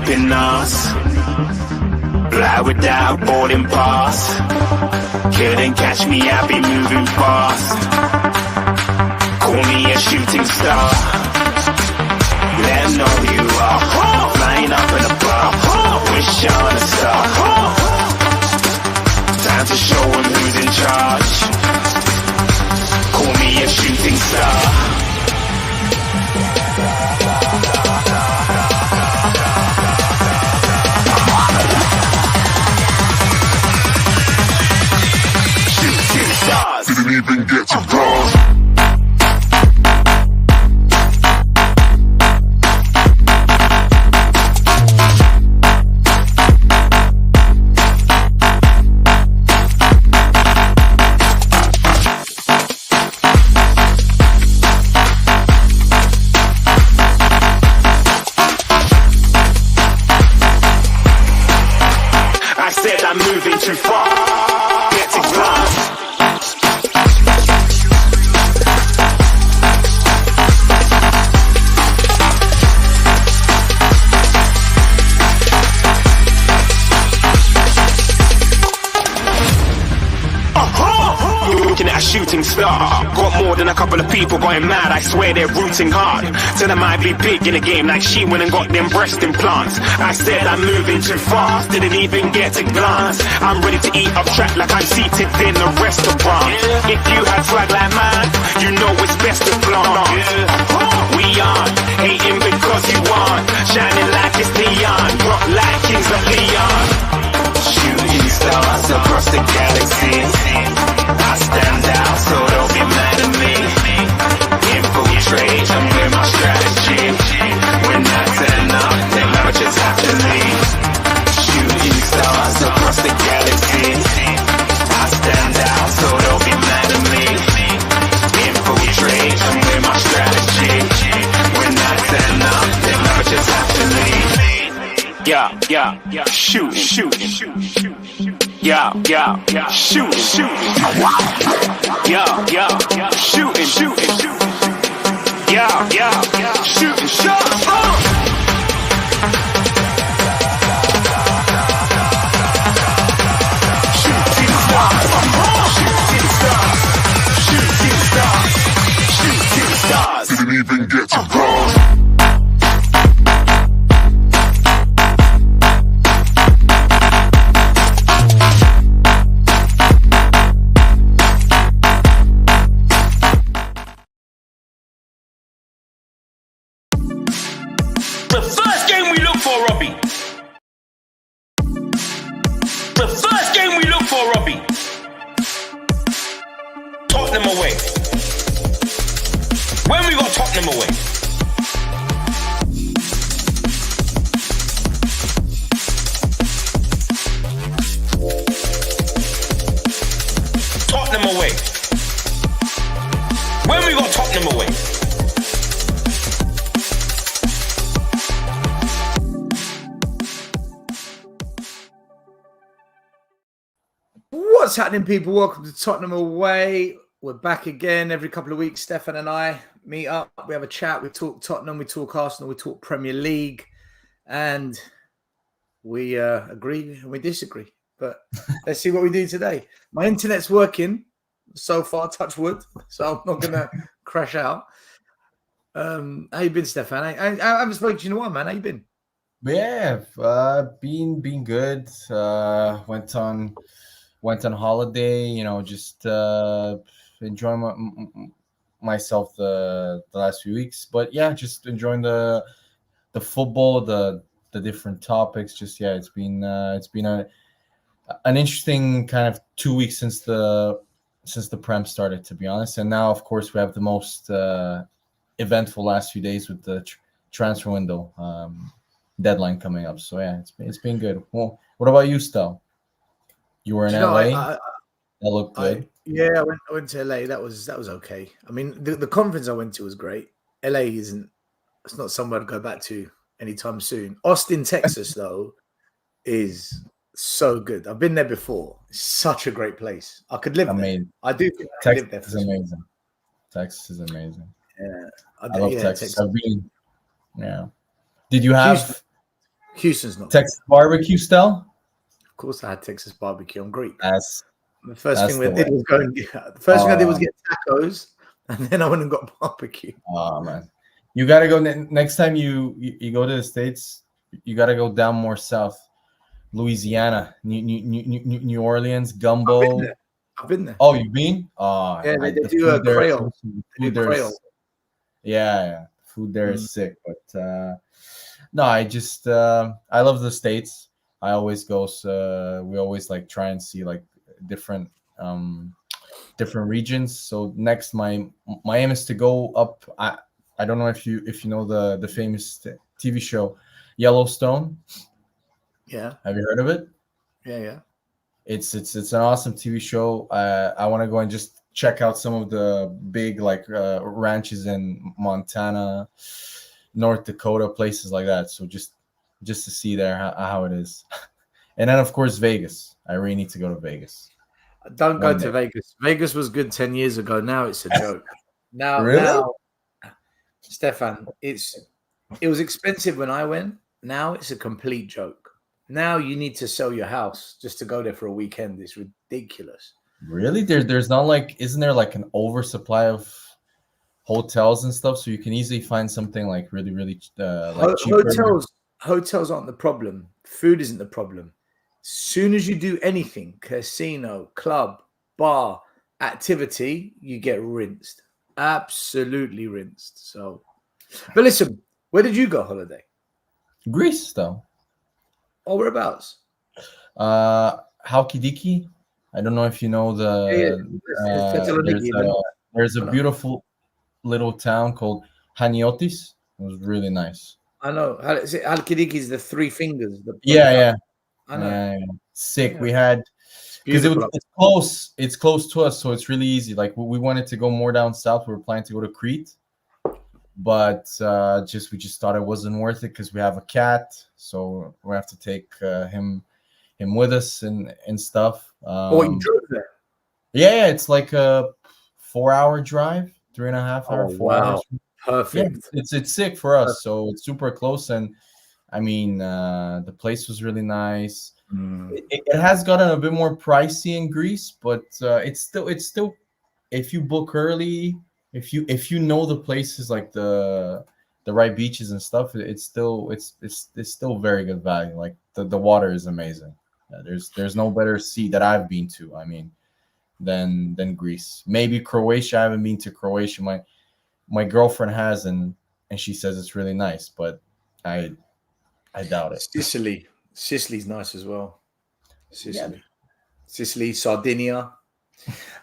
keeping us. Fly without boarding pass. Couldn't catch me, I'll be moving fast. Call me a shooting star. Let 'em know who you are. Flying up in a bar. Wish on a star. Time to show 'em who's in charge. Call me a shooting star. Shooting stars. Didn't even get to cross. I'm moving too far. Get to glass. Looking at a shooting star. Got more than a couple of people going mad. I swear they're rooting hard. Tell them I'd be big in the game like she went and got them breast implants. I said I'm moving too fast. Didn't even get to glance. I'm ready to eat up track like I'm seated in a restaurant. If you had swag like mine, you know it's best to flaunt. We aren't hating because you aren't. Shining like it's neon. Rock like kings of Leon. Shooting stars across the galaxy. I stand out, so don't be mad at me. Infiltrate, I'm with my strategy. When I turn up, then I just have to leave. Shooting stars across the galaxy. I stand out, so don't be mad at me. Infiltrate, I'm with my strategy. When I turn up, then I just have to leave. Yeah, shoot. Yeah, shoot. Yeah, shooting. Yeah, shooting shots. Shooting stars. Didn't even get to cross. The first game we look for, Robbie. The first game we look for, Robbie. Tottenham away. When we got Tottenham away. Tottenham away. When we got Tottenham away. What's happening, people? Welcome to Tottenham Away. We're back again every couple of weeks. Stefan and I meet up. We have a chat. We talk Tottenham. We talk Arsenal. We talk Premier League. And we agree and we disagree. But let's see what we do today. My internet's working so far, touch wood. So I'm not going to crash out. How you been, Stefan? I haven't spoken to you in a while, man. How you been? Yeah, been good. Went on holiday, just enjoying myself the last few weeks. But yeah, just enjoying the football, the different topics. Just it's been an interesting kind of 2 weeks since the Prem started, to be honest. And now, of course, we have the most eventful last few days with the transfer window deadline coming up. So yeah, it's been good. Well, what about you, Stel? You were in LA. That looked good. I went to LA. That was okay. I mean, the conference I went to was great. LA it's not somewhere to go back to anytime soon. Austin, Texas, though, is so good. I've been there before. It's such a great place. I could live there. I do think I could live there. Texas is amazing. Texas is amazing. Yeah, I love Texas. I've been. Yeah. Did you have Houston's not Texas barbecue style. Of course, I had Texas barbecue. I'm Greek. That's The first that's thing we the did way. was go and the first thing I did was get tacos, and then I went and got barbecue. Oh man, you gotta go next time you go to the States. You gotta go down more south, Louisiana, New Orleans, gumbo. I've been there. Oh, you've been? Yeah, they The do a food there, Creole. the They food do there Creole. is, yeah, food there is sick. But no, I just I love the States. I always go. We always like try and see like different different regions. So next, my aim is to go up. I don't know if you know the famous TV show Yellowstone. Yeah, Have you heard of it? yeah. It's an awesome TV show. I want to go and just check out some of the big like ranches in Montana, North Dakota, places like that. So just to see there how it is, and then of course Vegas. I really need to go to Vegas. Don't go One to day. Vegas. Vegas was good 10 years ago. Now it's a joke. Really? Now, Stefan, it was expensive when I went. Now it's a complete joke. Now you need to sell your house just to go there for a weekend. It's ridiculous. Really? There's not like, isn't there like an oversupply of hotels and stuff, so you can easily find something like really like cheaper? Hotels aren't the problem. Food isn't the problem. Soon as you do anything, casino, club, bar, activity, you get rinsed. Absolutely rinsed. So, but listen, where did you go holiday? Greece, though. Oh, whereabouts? Halkidiki. I don't know if you know there's a beautiful little town called Haniotis. It was really nice. I know. Halkidiki is the three fingers. Yeah. I know. Sick. Yeah. We had, because it's close to us, so it's really easy. Like we wanted to go more down south. We were planning to go to Crete, but we just thought it wasn't worth it because we have a cat, so we have to take him with us and stuff. You drove there? Yeah, it's like a 4-hour drive, 3.5 hour, 4 hours. Perfect. Yeah, it's sick for us, so it's super close. And I mean, the place was really nice. It has gotten a bit more pricey in Greece, but it's still if you book early, if you know the places, like the right beaches and stuff, it's still very good value. Like the water is amazing. There's no better sea that I've been to, I mean, than Greece. Maybe Croatia. I haven't been to Croatia. My girlfriend has, and she says it's really nice, but I doubt it. Sicily's nice as well. Sicily, Sardinia.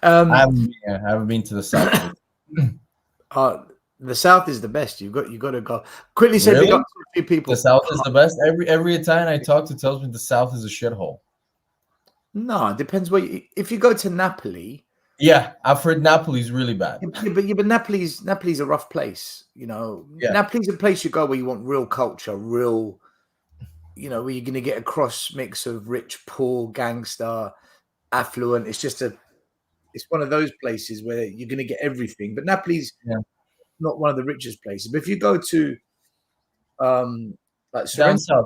I haven't been to the south. The south is the best. You've got to go. Quickly say big up to a few people. The south is the best. Every Italian I talk to tells me the south is a shithole. No, it depends where. If you go to Napoli. Yeah, I've heard Napoli's really bad. But Napoli's a rough place. You know, Napoli's a place you go where you want real culture, real. You know, where you're going to get a cross mix of rich, poor, gangster, affluent. It's one of those places where you're going to get everything. But Napoli's not one of the richest places. But if you go to, like down south,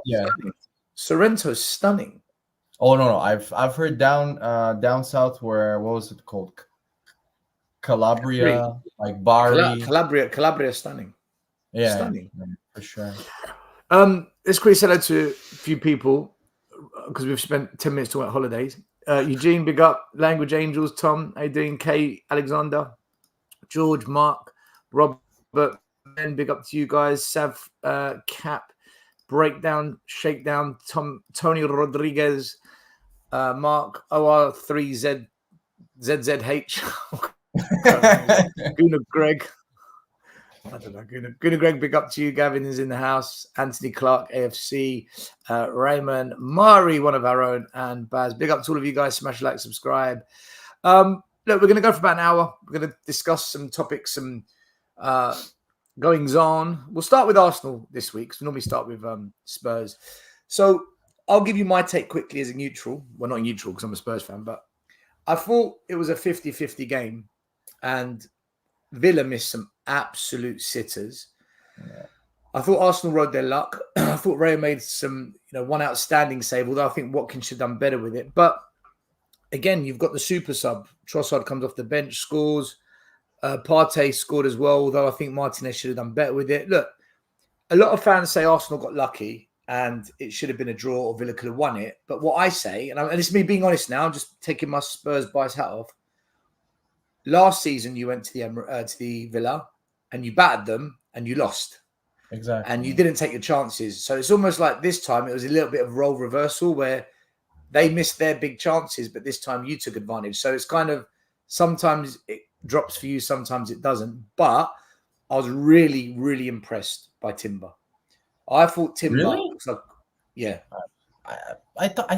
Sorrento's stunning. Oh no, I've heard down south where, what was it called? Calabria, like Bari. Calabria, stunning. Yeah, stunning for sure. Let's quickly say hello to a few people because we've spent 10 minutes talking about holidays. Eugene, big up. Language Angels, Tom, how you doing? Kay, Alexander, George, Mark, Robert, Ben, big up to you guys. Sav, Cap, Breakdown, Shakedown, Tony Rodriguez, Mark, OR3Z, ZZH, Guna Greg. I don't know. Guna Greg, big up to you. Gavin is in the house. Anthony Clark, AFC. Raymond, Mari, one of our own, and Baz. Big up to all of you guys. Smash like, subscribe. Look, we're going to go for about an hour. We're going to discuss some topics, some goings on. We'll start with Arsenal this week because we normally start with Spurs. So I'll give you my take quickly as a neutral. Well, not neutral because I'm a Spurs fan, but I thought it was a 50-50 game and Villa missed some absolute sitters. Yeah. I thought Arsenal rode their luck. I thought Ray made some, one outstanding save, although I think Watkins should have done better with it. But again, you've got the super sub. Trossard comes off the bench, scores. Partey scored as well, although I think Martinez should have done better with it. Look, a lot of fans say Arsenal got lucky and it should have been a draw or Villa could have won it. But what I say, and this is me being honest now, I'm just taking my Spurs bias hat off. Last season, you went to the Villa and you battered them and you lost. Exactly. And you didn't take your chances. So it's almost like this time it was a little bit of role reversal where they missed their big chances, but this time you took advantage. So it's kind of sometimes it drops for you, sometimes it doesn't. But I was really, really impressed by Timber. I thought Timber looks like, yeah. I thought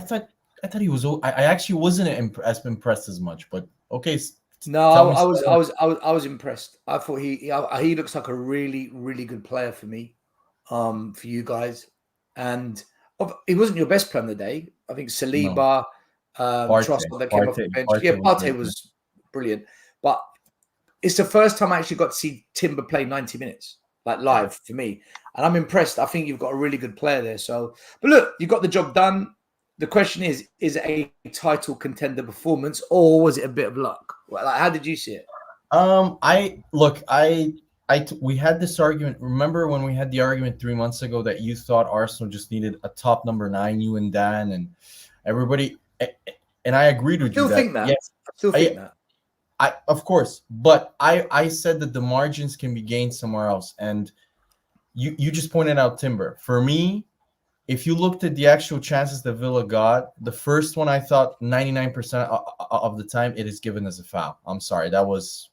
he was. I actually wasn't as impressed as much, but okay. No, I was impressed. I thought he looks like a really, really good player for me, for you guys. And he wasn't your best player on the day. I think Saliba, Trossard that came off the bench. Partey was brilliant. But it's the first time I actually got to see Timber play 90 minutes, like live for me. And I'm impressed. I think you've got a really good player there. So, but look, you got the job done. The question is it a title contender performance or was it a bit of luck? Like, how did you see it? We had this argument. Remember when we had the argument 3 months ago that you thought Arsenal just needed a top number 9, you and Dan and everybody, and I agreed with you. Yes, I still think that. Of course, but I said that the margins can be gained somewhere else, and you just pointed out Timber. For me, if you looked at the actual chances that Villa got, the first one I thought 99% of the time it is given as a foul. I'm sorry, that was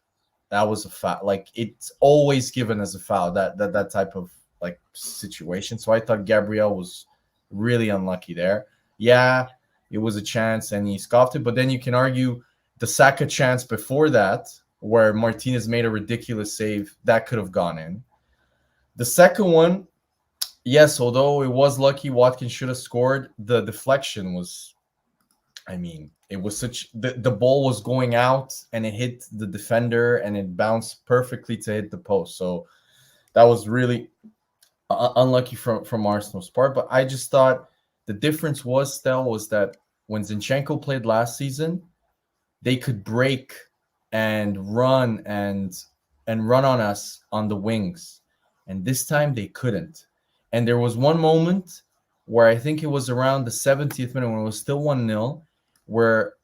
a foul. Like it's always given as a foul. That type of like situation. So I thought Gabriel was really unlucky there. Yeah, it was a chance and he scoffed it. But then you can argue the Saka chance before that, where Martinez made a ridiculous save, that could have gone in. The second one. Yes, although it was lucky, Watkins should have scored. The deflection was, it was the ball was going out and it hit the defender and it bounced perfectly to hit the post. So that was really unlucky from Arsenal's part. But I just thought the difference was that when Zinchenko played last season, they could break and run and run on us on the wings, and this time they couldn't. And there was one moment where I think it was around the 70th minute when it was still 1-0, where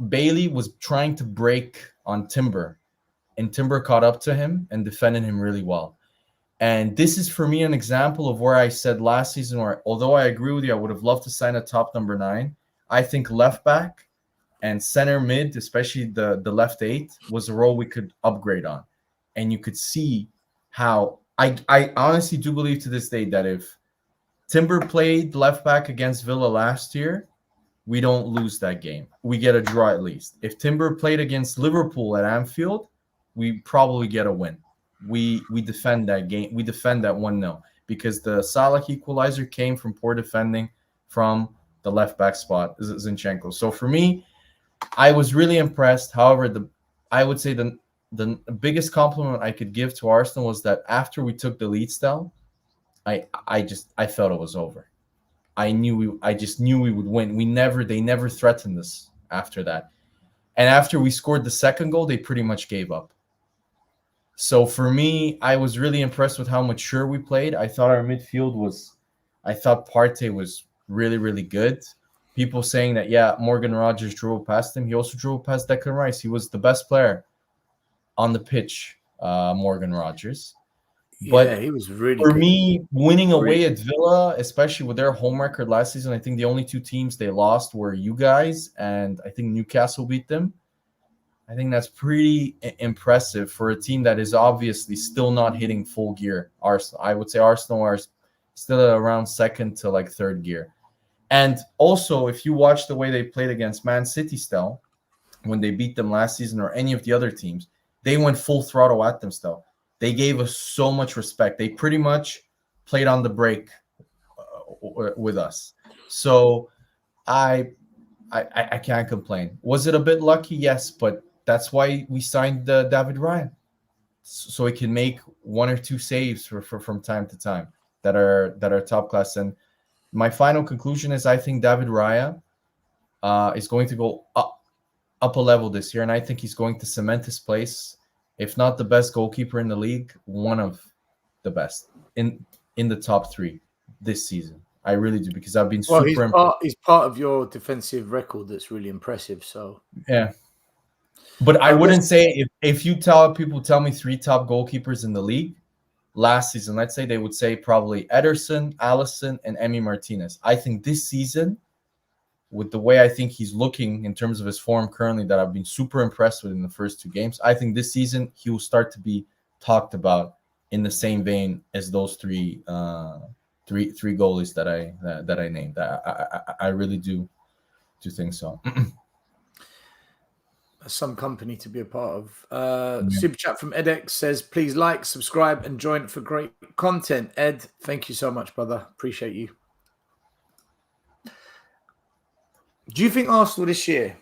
Bailey was trying to break on Timber, and Timber caught up to him and defended him really well. And this is for me an example of where I said last season, where although I agree with you, I would have loved to sign a top number 9. I think left back and center mid, especially the left 8, was a role we could upgrade on. And you could see how I honestly do believe to this day that if Timber played left back against Villa last year, we don't lose that game. We get a draw at least. If Timber played against Liverpool at Anfield, we probably get a win. We defend that game. We defend that 1-0 because the Salah equalizer came from poor defending from the left back spot, Zinchenko. So for me, I was really impressed. However, I would say the biggest compliment I could give to Arsenal was that after we took the lead, still, I felt it was over. I just knew we would win. They never threatened us after that. And after we scored the second goal, they pretty much gave up. So for me, I was really impressed with how mature we played. I thought Partey was really, really good. People saying that, Morgan Rogers drove past him. He also drove past Declan Rice. He was the best player on the pitch, Morgan Rogers. But he was really for good. me, winning away at Villa, especially with their home record last season, I think the only 2 teams they lost were you guys, and I think Newcastle beat them. I think that's pretty impressive for a team that is obviously still not hitting full gear. I would say Arsenal are still around second to like third gear. And also, if you watch the way they played against Man City still, when they beat them last season or any of the other teams, they went full throttle at them still. They gave us so much respect. They pretty much played on the break with us. So I can't complain. Was it a bit lucky? Yes, but that's why we signed David Ryan. so he can make one or two saves from time to time that are top class. And my final conclusion is I think David Raya is going to go up a level this year, and I think he's going to cement his place, if not the best goalkeeper in the league, one of the best in the top 3 this season. I really do, because I've been super impressed. He's part of your defensive record that's really impressive. So yeah, but I wouldn't say if you tell me 3 top goalkeepers in the league last season, let's say, they would say probably Ederson, Alisson, and Emi Martinez. I think this season, with the way I think he's looking in terms of his form currently, that I've been super impressed with in the first 2 games, I think this season he will start to be talked about in the same vein as those three goalies that I named. I really do think so. Some company to be a part of. Super chat from EdX says, please like, subscribe, and join for great content. Ed, thank you so much, brother. Appreciate you. Do you think Arsenal this year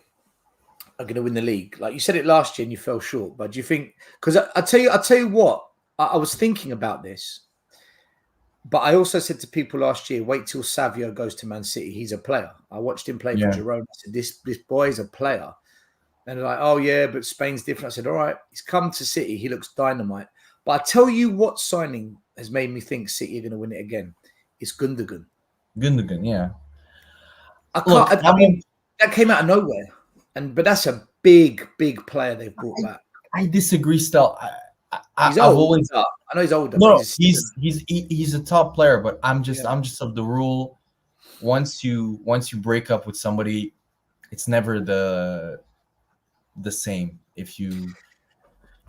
are going to win the league? Like you said it last year and you fell short, but do you think? Because I tell you what, I was thinking about this, but I also said to people last year, wait till Savio goes to Man City. He's a player. I watched him play for Girona. I said, this boy is a player. And they're like, oh yeah, but Spain's different. I said, all right, he's come to City. He looks dynamite. But I tell you what signing has made me think City are going to win it again. It's Gundogan. Gundogan, yeah. I mean, that came out of nowhere, but that's a big player they've brought back. I disagree, still. He's old. I know he's older. No, he's a top player, but I'm just of the rule. Once you break up with somebody, it's never the same. If you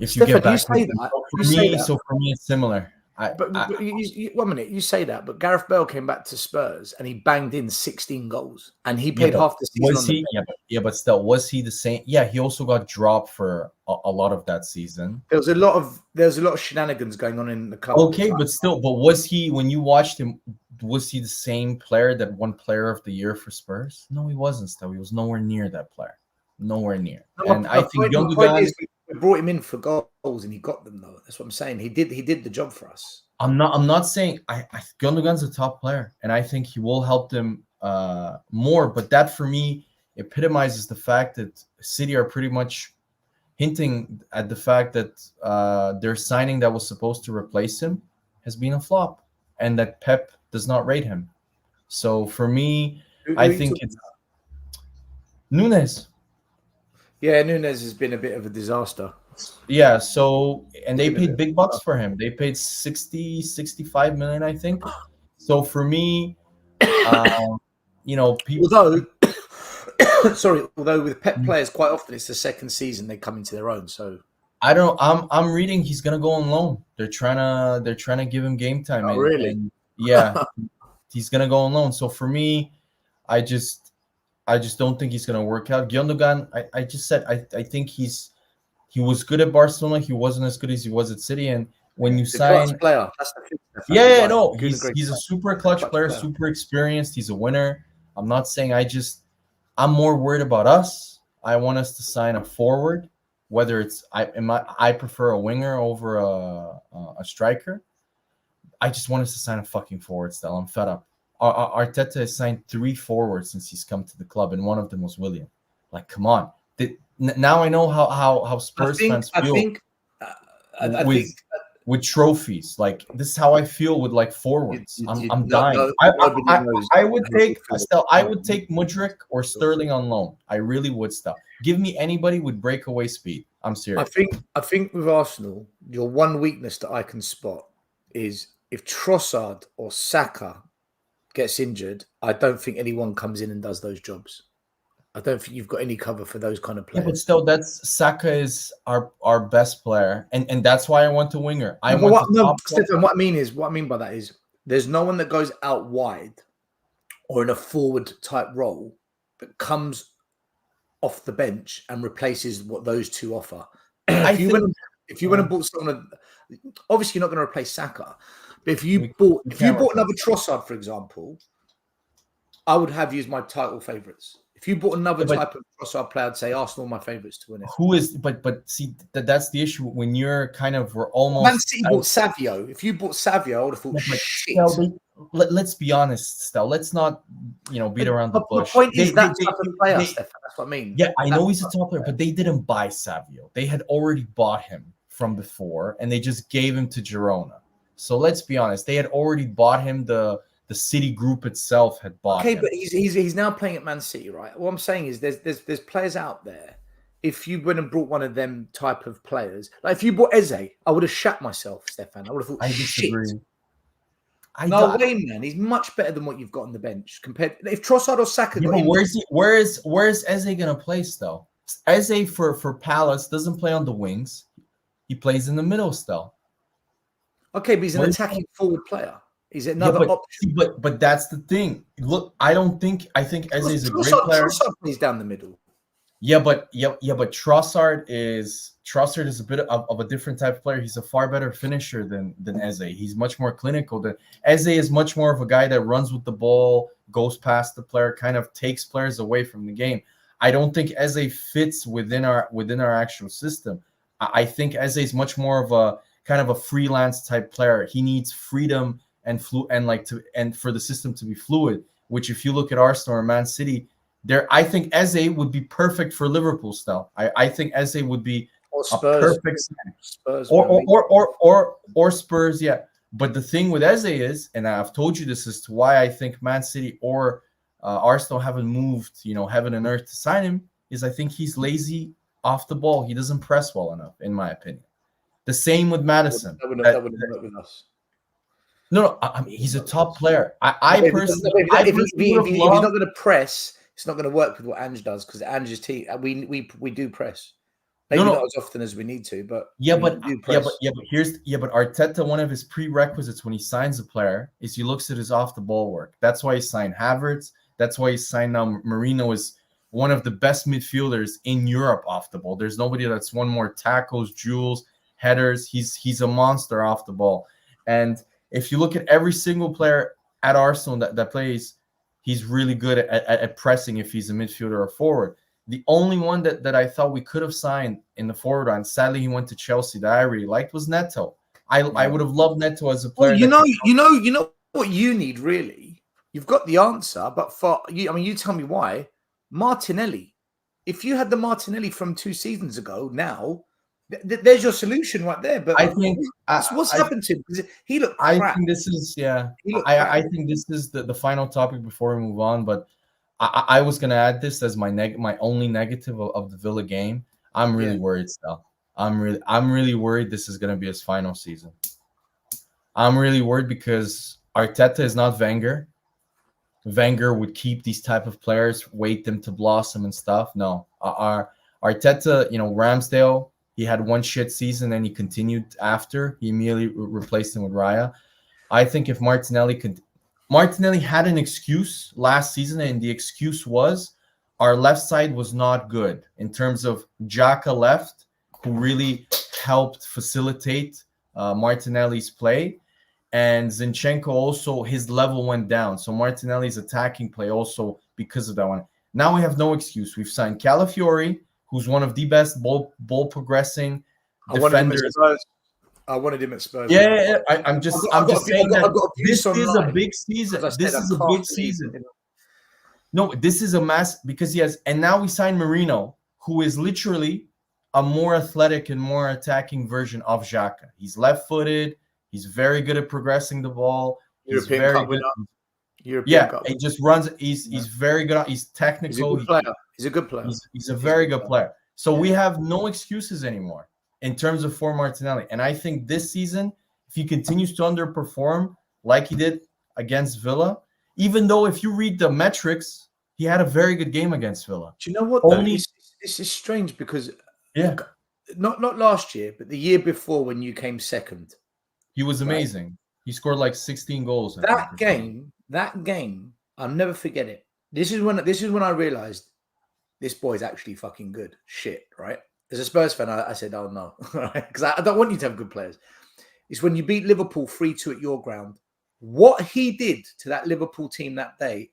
Stefan, get back, you say that. So for me, it's similar. But 1 minute, you say that, but Gareth Bale came back to Spurs and he banged in 16 goals and he played half the season. Was he? But still, was he the same? Yeah, he also got dropped for a lot of that season. There was a lot of shenanigans going on in the club. Okay, but was he, when you watched him, was he the same player that won Player of the Year for Spurs? No, he wasn't. Still, he was nowhere near that player. Nowhere near. And I think Gundogan. We brought him in for goals and he got them though. That's what I'm saying. He did the job for us. I'm not saying Gundogan's a top player and I think he will help them more, but that for me epitomizes the fact that City are pretty much hinting at the fact that their signing that was supposed to replace him has been a flop and that Pep does not rate him. So for me, I think it's Nunes. Yeah, Nunes has been a bit of a disaster. Yeah, so, and they paid big bucks for him. They paid 65 million, I think. So for me, people. Although with Pep players, quite often it's the second season they come into their own. So I'm reading he's gonna go on loan. They're trying to give him game time. Oh, really? And yeah, he's gonna go on loan. So for me, I just don't think he's gonna work out. Gundogan, I just said I think he was good at Barcelona. He wasn't as good as he was at City. And when you sign, player, that's the thing. He's a super clutch player, super experienced. He's a winner. I'm not saying I'm more worried about us. I want us to sign a forward, whether it's I prefer a winger over a striker. I just want us to sign a fucking forward still. I'm fed up. Arteta has signed 3 forwards since he's come to the club, and one of them was William. Like, come on. Now I know how Spurs fans feel with trophies. Like, this is how I feel with like forwards. I'm dying. I would take Mudryk or Sterling on loan. I really would. Still give me anybody with breakaway speed. I'm serious. I think with Arsenal, your one weakness that I can spot is if Trossard or Saka gets injured, I don't think anyone comes in and does those jobs. I don't think you've got any cover for those kind of players. Yeah, but still, Saka is our best player, and that's why I want a winger. Stefan, what I mean by that is there's no one that goes out wide or in a forward type role that comes off the bench and replaces what those two offer. If you went and bought someone, obviously you're not going to replace Saka. But if you bought another Trossard, for example, I would have you as my title favourites. If you bought another But type of Trossard player, I'd say Arsenal are my favourites to win it. who is? But see, that's the issue. When you're kind of we're Man almost. City bought Savio. If you bought Savio, I would have thought, But shit. Stel, let's be honest, Stel. Let's not, beat around the bush. The point is that type of player, Stefan. That's what I mean. Yeah, I know he's a top player, but they didn't buy Savio. They had already bought him from before, and they just gave him to Girona. So let's be honest, they had already bought him. The City group itself had bought him. Okay, but he's now playing at Man City, right? What I'm saying is there's players out there. If you went and brought one of them type of players, like if you bought Eze, I would have shat myself, Stefan. I would have thought, I shit. disagree. No way, man. He's much better than what you've got on the bench compared. If Trossard or Saka, Yeah, but where's Eze gonna play still? Eze for Palace doesn't play on the wings. He plays in the middle still. Okay, but he's an attacking forward player. He's another option. But that's the thing. Look, I think Eze is a great player. Trossard plays down the middle. Yeah, but Trossard is a bit of a different type of player. He's a far better finisher than Eze. He's much more clinical. Than Eze is much more of a guy that runs with the ball, goes past the player, kind of takes players away from the game. I don't think Eze fits within our actual system. I think Eze is much more of a kind of a freelance type player. He needs freedom and for the system to be fluid. Which, if you look at Arsenal or Man City, I think Eze would be perfect for Liverpool style. I think Eze would be a perfect Spurs or Spurs. Yeah, but the thing with Eze is, and I've told you this as to why I think Man City or Arsenal haven't moved, heaven and earth to sign him, is I think he's lazy off the ball. He doesn't press well enough, in my opinion. The same with Maddison. That wouldn't work with us. No, I mean, he's a top player. I personally, if he's not going to press, it's not going to work with what Ange does, because Ange's team, we do press. Maybe not as often as we need to, but but Arteta, one of his prerequisites when he signs a player is he looks at his off the ball work. That's why he signed Havertz. That's why he signed now Marino is one of the best midfielders in Europe off the ball. There's nobody that's won more tackles, duels, headers. He's a monster off the ball. And if you look at every single player at Arsenal that plays, he's really good at pressing if he's a midfielder or forward. The only one that I thought we could have signed in the forward line, sadly he went to Chelsea, that I really liked, was Neto. I would have loved Neto as a player. Well, you know what you need really. You've got the answer, but you tell me why. Martinelli. If you had the Martinelli from 2 seasons ago, now there's your solution right there. But I think what's happened to him? Because he looked crap. I think this is I think this is the final topic before we move on. But I was gonna add this as my only negative of the Villa game. I'm really worried still. I'm really worried this is gonna be his final season. I'm really worried because Arteta is not Wenger. Wenger would keep these type of players, wait them to blossom and stuff. No, our Arteta, Ramsdale, he had one shit season and he continued after. He immediately replaced him with Raya. I think if Martinelli had an excuse last season, and the excuse was our left side was not good in terms of Xhaka left, who really helped facilitate Martinelli's play. And Zinchenko also, his level went down. So Martinelli's attacking play also because of that one. Now we have no excuse. We've signed Calafiori, who's one of the best ball progressing defenders. I wanted him at Spurs. Yeah. I'm just saying that this is a big season. This is a big season. No, this is a mass because he has, and now we signed Marino, who is literally a more athletic and more attacking version of Xhaka. He's left-footed. He's very good at progressing the ball. He's very good. He just runs. He's very good. He's technical. He's a good player. He's a very good player. So we have no excuses anymore in terms of for Martinelli. And I think this season, if he continues to underperform like he did against Villa, even though if you read the metrics, he had a very good game against Villa. Do you know what? This is strange because not last year, but the year before when you came second. He was amazing. Right. He scored like 16 goals. That game, I'll never forget it. This is when I realized this boy's actually fucking good. Shit, right? As a Spurs fan, I said, "Oh no," because I don't want you to have good players. It's when you beat Liverpool 3-2 at your ground. What he did to that Liverpool team that day,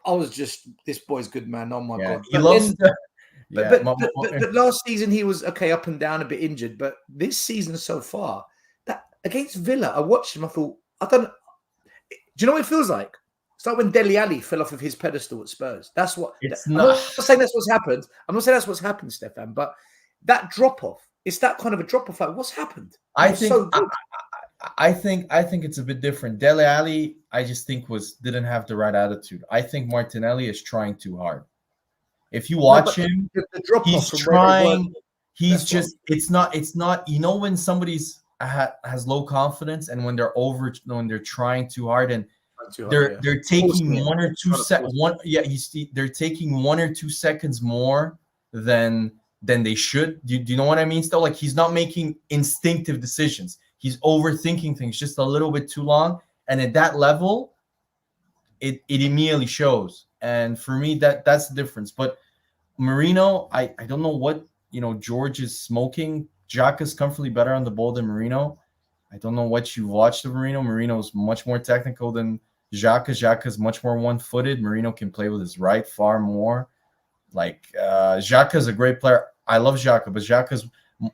I was just, this boy's good, man. Oh my god! He But loves. then, but last season he was okay, up and down, a bit injured. But this season so far, that against Villa, I watched him. I thought, I don't. Do you know what it feels like? It's like when Dele Alli fell off of his pedestal at Spurs. That's what. It's I'm not. not saying that's what's happened. I'm not saying that's what's happened, Stefan. But that drop off, it's that kind of a drop off. Like, what's happened? I think. So good. I think it's a bit different. Dele Alli, I just think didn't have the right attitude. I think Martinelli is trying too hard. If you watch him, the drop he's off trying. He's That's just. It's not. You know when somebody's has low confidence and when they're trying too hard and they're taking one or two they're taking 1 or 2 seconds more than they should. Do you know what I mean? Still, like he's not making instinctive decisions. He's overthinking things just a little bit too long, and at that level, it immediately shows. And for me, that's the difference. But Marino, I don't know what George is smoking. Xhaka's comfortably better on the ball than Marino. I don't know what you watched of Marino. Marino is much more technical than Xhaka. Xhaka's much more one-footed. Marino can play with his right far more. Like Xhaka's a great player. I love Xhaka, but Xhaka's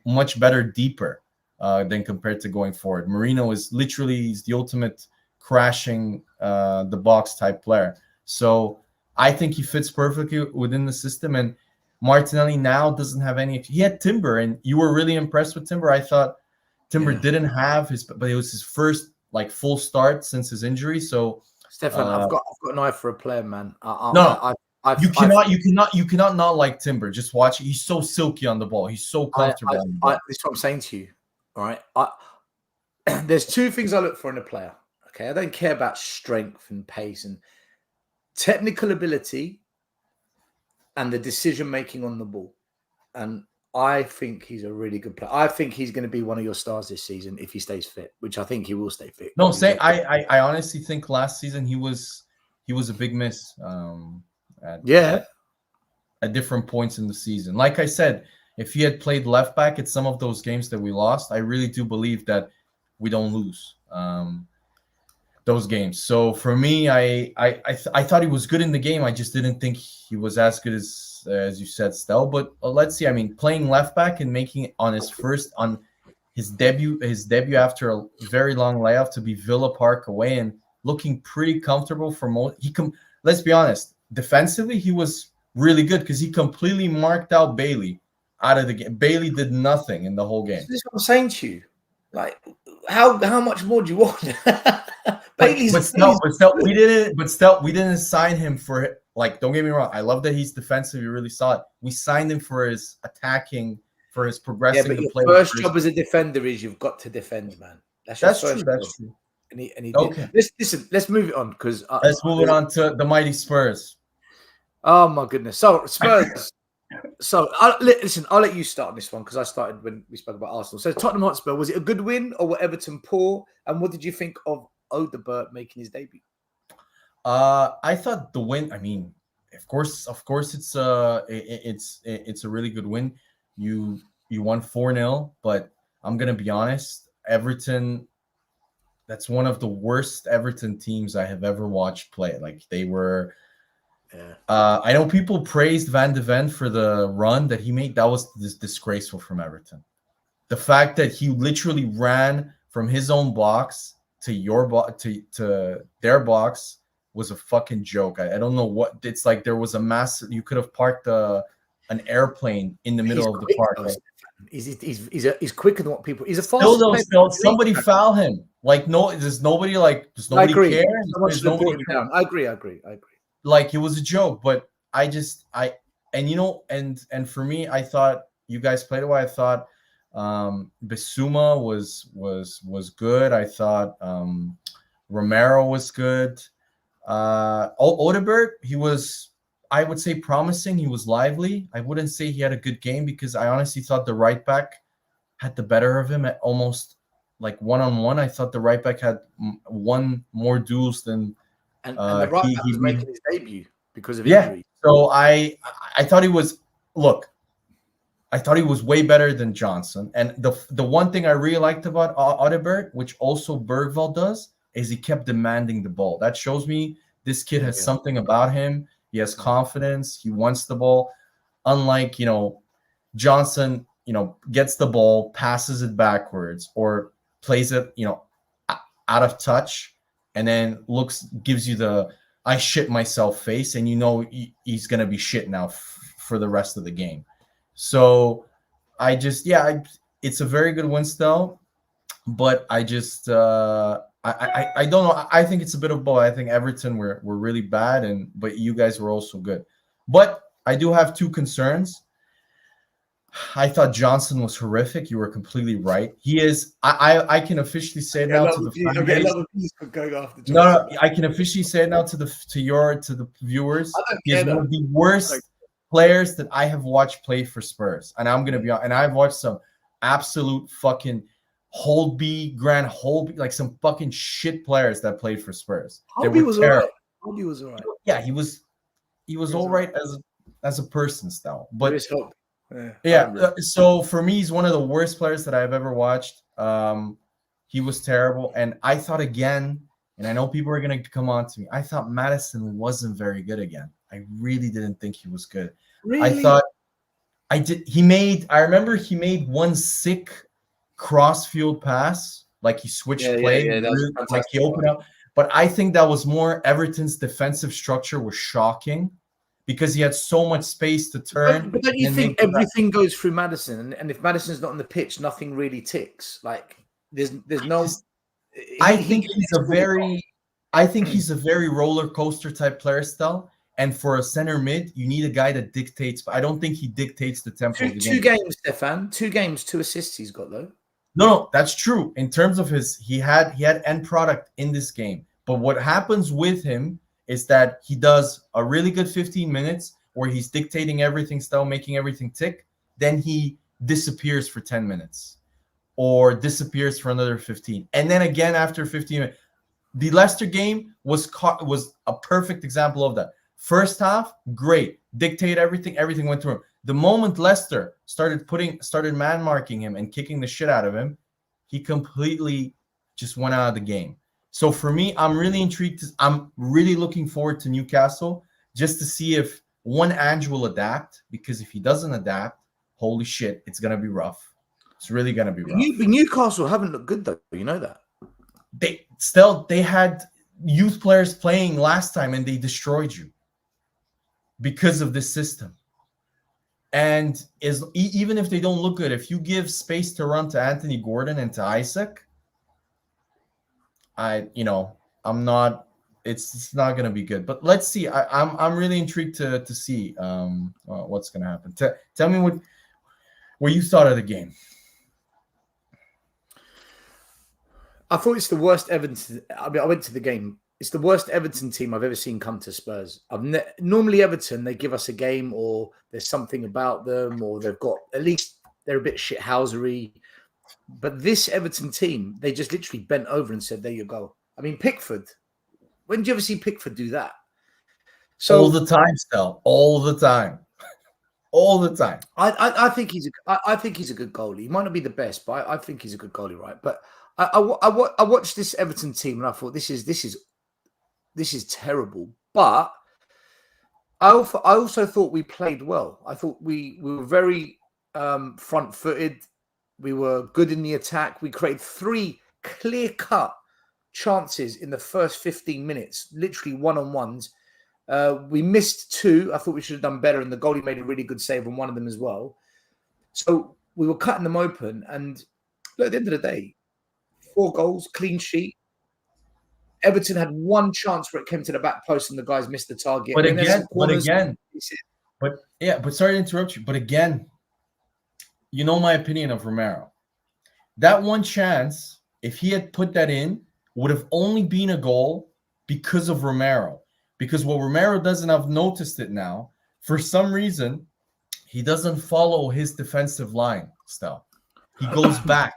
much better deeper than compared to going forward. Marino is literally he's the ultimate crashing the box type player. So I think he fits perfectly within the system. And Martinelli now doesn't have any. He had Timber, and you were really impressed with Timber. I thought Timber didn't have but it was his first like full start since his injury. So Stefan, I've got an eye for a player, man. You cannot not like Timber. Just watch it. He's so silky on the ball. He's so comfortable. This is what I'm saying to you. All right. There's two things I look for in a player. Okay. I don't care about strength and pace and technical ability and the decision making on the ball. And I think he's a really good player. I think he's going to be one of your stars this season if he stays fit, which I think he will stay fit. No, I honestly think last season he was a big miss. At different points in the season. Like I said, if he had played left back at some of those games that we lost, I really do believe that we don't lose those games. So for me, I thought he was good in the game. I just didn't think he was as good as you said, Stel. But let's see. I mean, playing left back and making it on his debut after a very long layoff to be Villa Park away and looking pretty comfortable for most. Let's be honest. Defensively, he was really good because he completely marked out Bailey out of the game. Bailey did nothing in the whole game. This is what I'm saying to you. Like, how much more do you want? Bailey's we didn't sign him for, like, don't get me wrong. I love that he's defensively really solid. We signed him for his attacking, for his progressing. Yeah, but your first job as a defender is you've got to defend, man. That's true. That's true. And he okay. Let's move it on because let's move it on to the mighty Spurs. Oh my goodness! So Spurs. So listen, I'll let you start on this one because I started when we spoke about Arsenal. So Tottenham Hotspur, was it a good win or were Everton poor? And what did you think of Odegaard making his debut? I thought the win. I mean, of course, it's a really good win. You won 4-0, but I'm gonna be honest, Everton. That's one of the worst Everton teams I have ever watched play. Like they were. Yeah. I know people praised Van de Ven for the run that he made. That was disgraceful from Everton. The fact that he literally ran from his own box to their box was a fucking joke. I don't know what it's like. There was a massive. You could have parked an airplane in the middle of the park. Though, he's quicker than what people. He's a fast. Still, somebody foul him. Like does nobody care? I agree. Like it was a joke, but and for me, I thought you guys played well. I thought Bissouma was good. I thought Romero was good. Odegaard, he was, I would say, promising. He was lively. I wouldn't say he had a good game because I honestly thought the right back had the better of him at almost like one-on-one. I thought the right back had one more duels than. And the right back was making his debut because of injury. So I thought he was I thought he was way better than Johnson. And the one thing I really liked about Odegaard, which also Bergvall does, is he kept demanding the ball. That shows me This kid has something about him. He has confidence. He wants the ball. Unlike, Johnson, gets the ball, passes it backwards, or plays it, out of touch, and then gives you the I shit myself face, and he's going to be shit now for the rest of the game. So it's a very good win still, but I just I don't know. I think it's a bit of both. I think Everton were really bad, but you guys were also good. But I do have two concerns. I thought Johnson was horrific. You were completely right. He is. I can officially say it now to the fan base. No, I can officially say it now to the viewers. He is one of the worst players that I have watched play for Spurs, and I'm gonna be honest. And I've watched some absolute fucking Grant Holby, like some fucking shit players that played for Spurs. Holby was alright. Holby was alright. Yeah, he was all right as a person still, but hope. So for me, he's one of the worst players that I've ever watched. He was terrible, and I thought again, and I know people are gonna come on to me. I thought Maddison wasn't very good again. I really didn't think he was good. Really? I remember he made one sick cross-field pass, like he switched play, like he opened up. But I think that was more Everton's defensive structure was shocking because he had so much space to turn. But don't you think everything goes through Maddison, and if Maddison's not on the pitch, nothing really ticks? Like there's no. I think he's a very roller coaster type player still. And for a center mid, you need a guy that dictates. But I don't think he dictates the tempo of the game. 2 games, Stefan. 2 games, 2 assists he's got though. No, that's true. In terms of he had end product in this game. But what happens with him is that he does a really good 15 minutes where he's dictating everything still, making everything tick. Then he disappears for 10 minutes or disappears for another 15. And then again after 15 minutes. The Leicester game was a perfect example of that. First half, great. Dictate everything. Everything went through him. The moment Leicester started man marking him and kicking the shit out of him, he completely just went out of the game. So for me, I'm really intrigued. I'm really looking forward to Newcastle just to see if Ange will adapt. Because if he doesn't adapt, holy shit, it's gonna be rough. It's really gonna be rough. Newcastle haven't looked good though. You know that. They had youth players playing last time and they destroyed you because of this system. And even if they don't look good, if you give space to run to Anthony Gordon and to Isaac, I'm not. It's not going to be good. But let's see. I'm really intrigued to see what's going to happen. Tell me what you thought of the game. I thought it's the worst Everton. I went to the game. It's the worst Everton team I've ever seen come to Spurs. Normally Everton, they give us a game or there's something about them or they've got, at least they're a bit shithousery. But this Everton team, they just literally bent over and said, there you go. I mean, Pickford. When did you ever see Pickford do that? So all the time, Stel. All the time. All the time. I think he's a good goalie. He might not be the best, but I think he's a good goalie, right? But I watched this Everton team and I thought this is terrible. But I also thought we played well. I thought we were very front-footed. We were good in the attack. We created 3 clear-cut chances in the first 15 minutes, literally one-on-ones. We missed 2. I thought we should have done better, and the goalie made a really good save on one of them as well. So we were cutting them open, and look, at the end of the day, 4 goals, clean sheet. Everton had 1 chance where it came to the back post and the guys missed the target. But sorry to interrupt you. But again, you know my opinion of Romero. That 1 chance, if he had put that in, would have only been a goal because of Romero. Because what Romero doesn't have noticed it now, for some reason, he doesn't follow his defensive line still. He goes back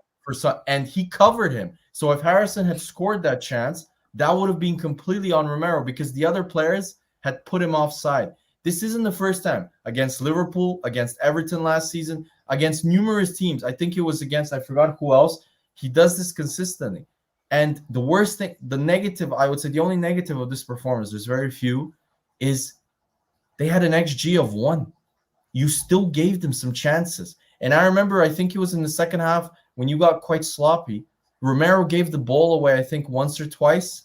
and he covered him. So if Harrison had scored that chance, that would have been completely on Romero because the other players had put him offside. This isn't the first time. Against Liverpool, against Everton last season, against numerous teams. I think it was against, I forgot who else. He does this consistently. And the worst thing, the negative, I would say the only negative of this performance, there's very few, is they had an XG of 1. You still gave them some chances. And I remember, I think it was in the second half when you got quite sloppy. Romero gave the ball away, I think, once or twice.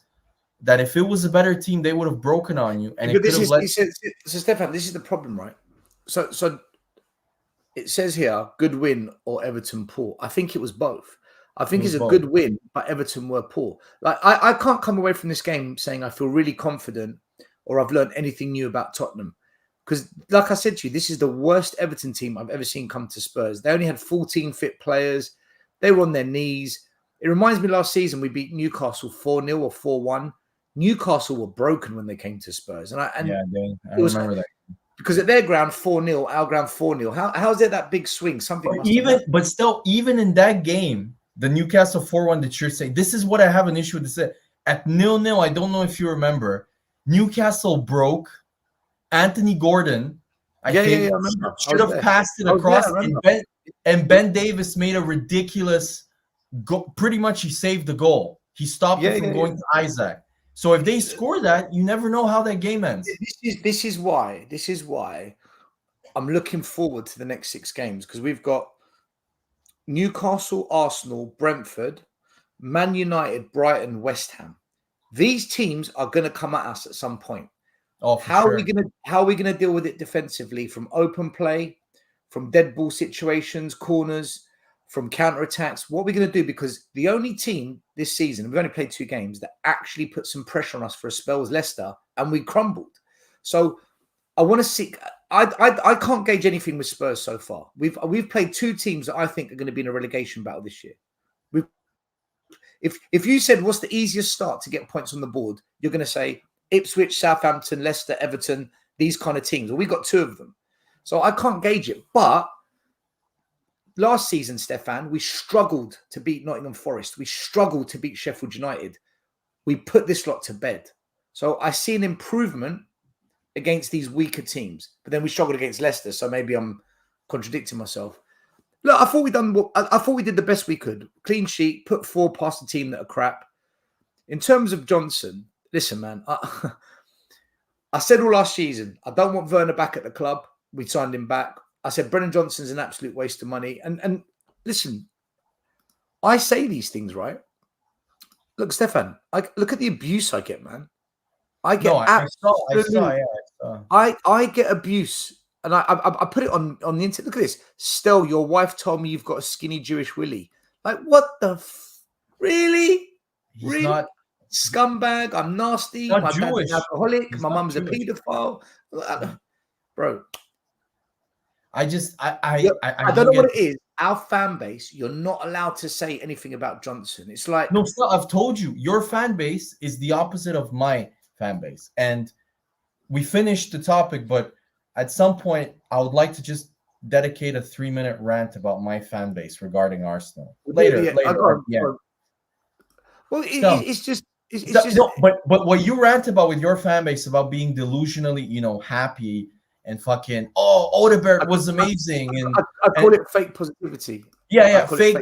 That if it was a better team, they would have broken on you, and But it could have led. so Stefan, this is the problem, right? So it says here, good win or Everton poor. I think it was both. I think it's a good win, but Everton were poor. Like I can't come away from this game saying I feel really confident or I've learned anything new about Tottenham. Because, like I said to you, this is the worst Everton team I've ever seen come to Spurs. They only had 14 fit players. They were on their knees. It reminds me last season we beat Newcastle 4-0 or 4-1. Newcastle were broken when they came to Spurs. I remember that. Because at their ground 4-0, our ground 4-0. How is there that big swing? Something must have happened. But still, even in that game, the Newcastle 4-1 that you're saying, this is what I have an issue with this. At 0-0, I don't know if you remember, Newcastle broke. Anthony Gordon, I think, should have passed it across, and Ben Davis made a ridiculous goal. Pretty much, he saved the goal. He stopped it from going to Isaac. So if they score that, you never know how that game ends. This is why I'm looking forward to the next 6 games, because we've got Newcastle, Arsenal, Brentford, Man United, Brighton, West Ham. These teams are going to come at us at some point. How are we gonna deal with it defensively, from open play, from dead ball situations, corners, from counterattacks? What are we gonna do? Because the only team this season, we've only played 2 games, that actually put some pressure on us for a spell was Leicester, and we crumbled. So I want to see. I can't gauge anything with Spurs so far. We've played 2 teams that I think are going to be in a relegation battle this year. If you said what's the easiest start to get points on the board, you're going to say Ipswich, Southampton, Leicester, Everton, these kind of teams. Well, we got 2 of them. So I can't gauge it. But last season, Stefan, we struggled to beat Nottingham Forest. We struggled to beat Sheffield United. We put this lot to bed. So I see an improvement against these weaker teams. But then we struggled against Leicester. So maybe I'm contradicting myself. Look, I thought we did the best we could. Clean sheet, put 4 past the team that are crap. In terms of Johnson, listen, man, I said all last season, I don't want Werner back at the club. We signed him back. I said Brennan Johnson's an absolute waste of money. And listen, I say these things, right? Look, Stefan, look at the abuse I get, man. I get I get abuse. And I put it on the internet. Look at this. STEL, your wife told me you've got a skinny Jewish willy. Like, what the really? He's really? not Scumbag. I'm nasty. My dad's an alcoholic. My mum's a paedophile. Bro. I don't know what it is. Our fan base, you're not allowed to say anything about Johnson. It's like... No, I've told you. Your fan base is the opposite of my fan base. And we finished the topic, but at some point, I would like to just dedicate a 3-minute rant about my fan base regarding Arsenal. Later. Well, it's just... No, but what you rant about with your fan base about being delusionally, happy and fucking, Odeberg was amazing, and I call it fake positivity. Yeah, fake.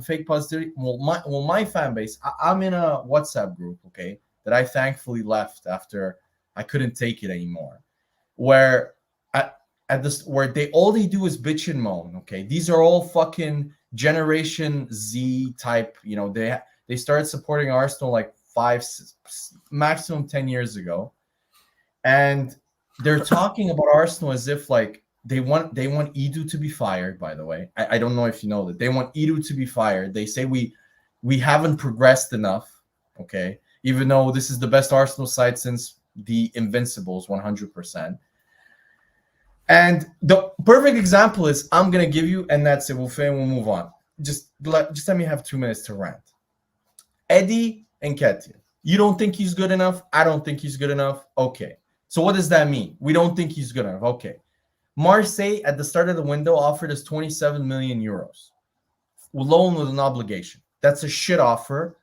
Fake positivity. Well, my fan base. I'm in a WhatsApp group, okay, that I thankfully left after I couldn't take it anymore. Where all they do is bitch and moan. Okay, these are all fucking Generation Z type. They started supporting Arsenal like 5, maximum 10 years ago, and they're talking about Arsenal as if like they want Edu to be fired. By the way, I don't know if you know that they want Edu to be fired. They say we haven't progressed enough. Okay, even though this is the best Arsenal side since the Invincibles, 100%. And the perfect example is I'm gonna give you, and that's it. We'll move on. Just let me have 2 minutes to rant. Eddie Nketiah. You don't think he's good enough? I don't think he's good enough. Okay. So what does that mean? We don't think he's good enough. Okay. Marseille at the start of the window offered us 27 million euros. Loan with an obligation. That's a shit offer.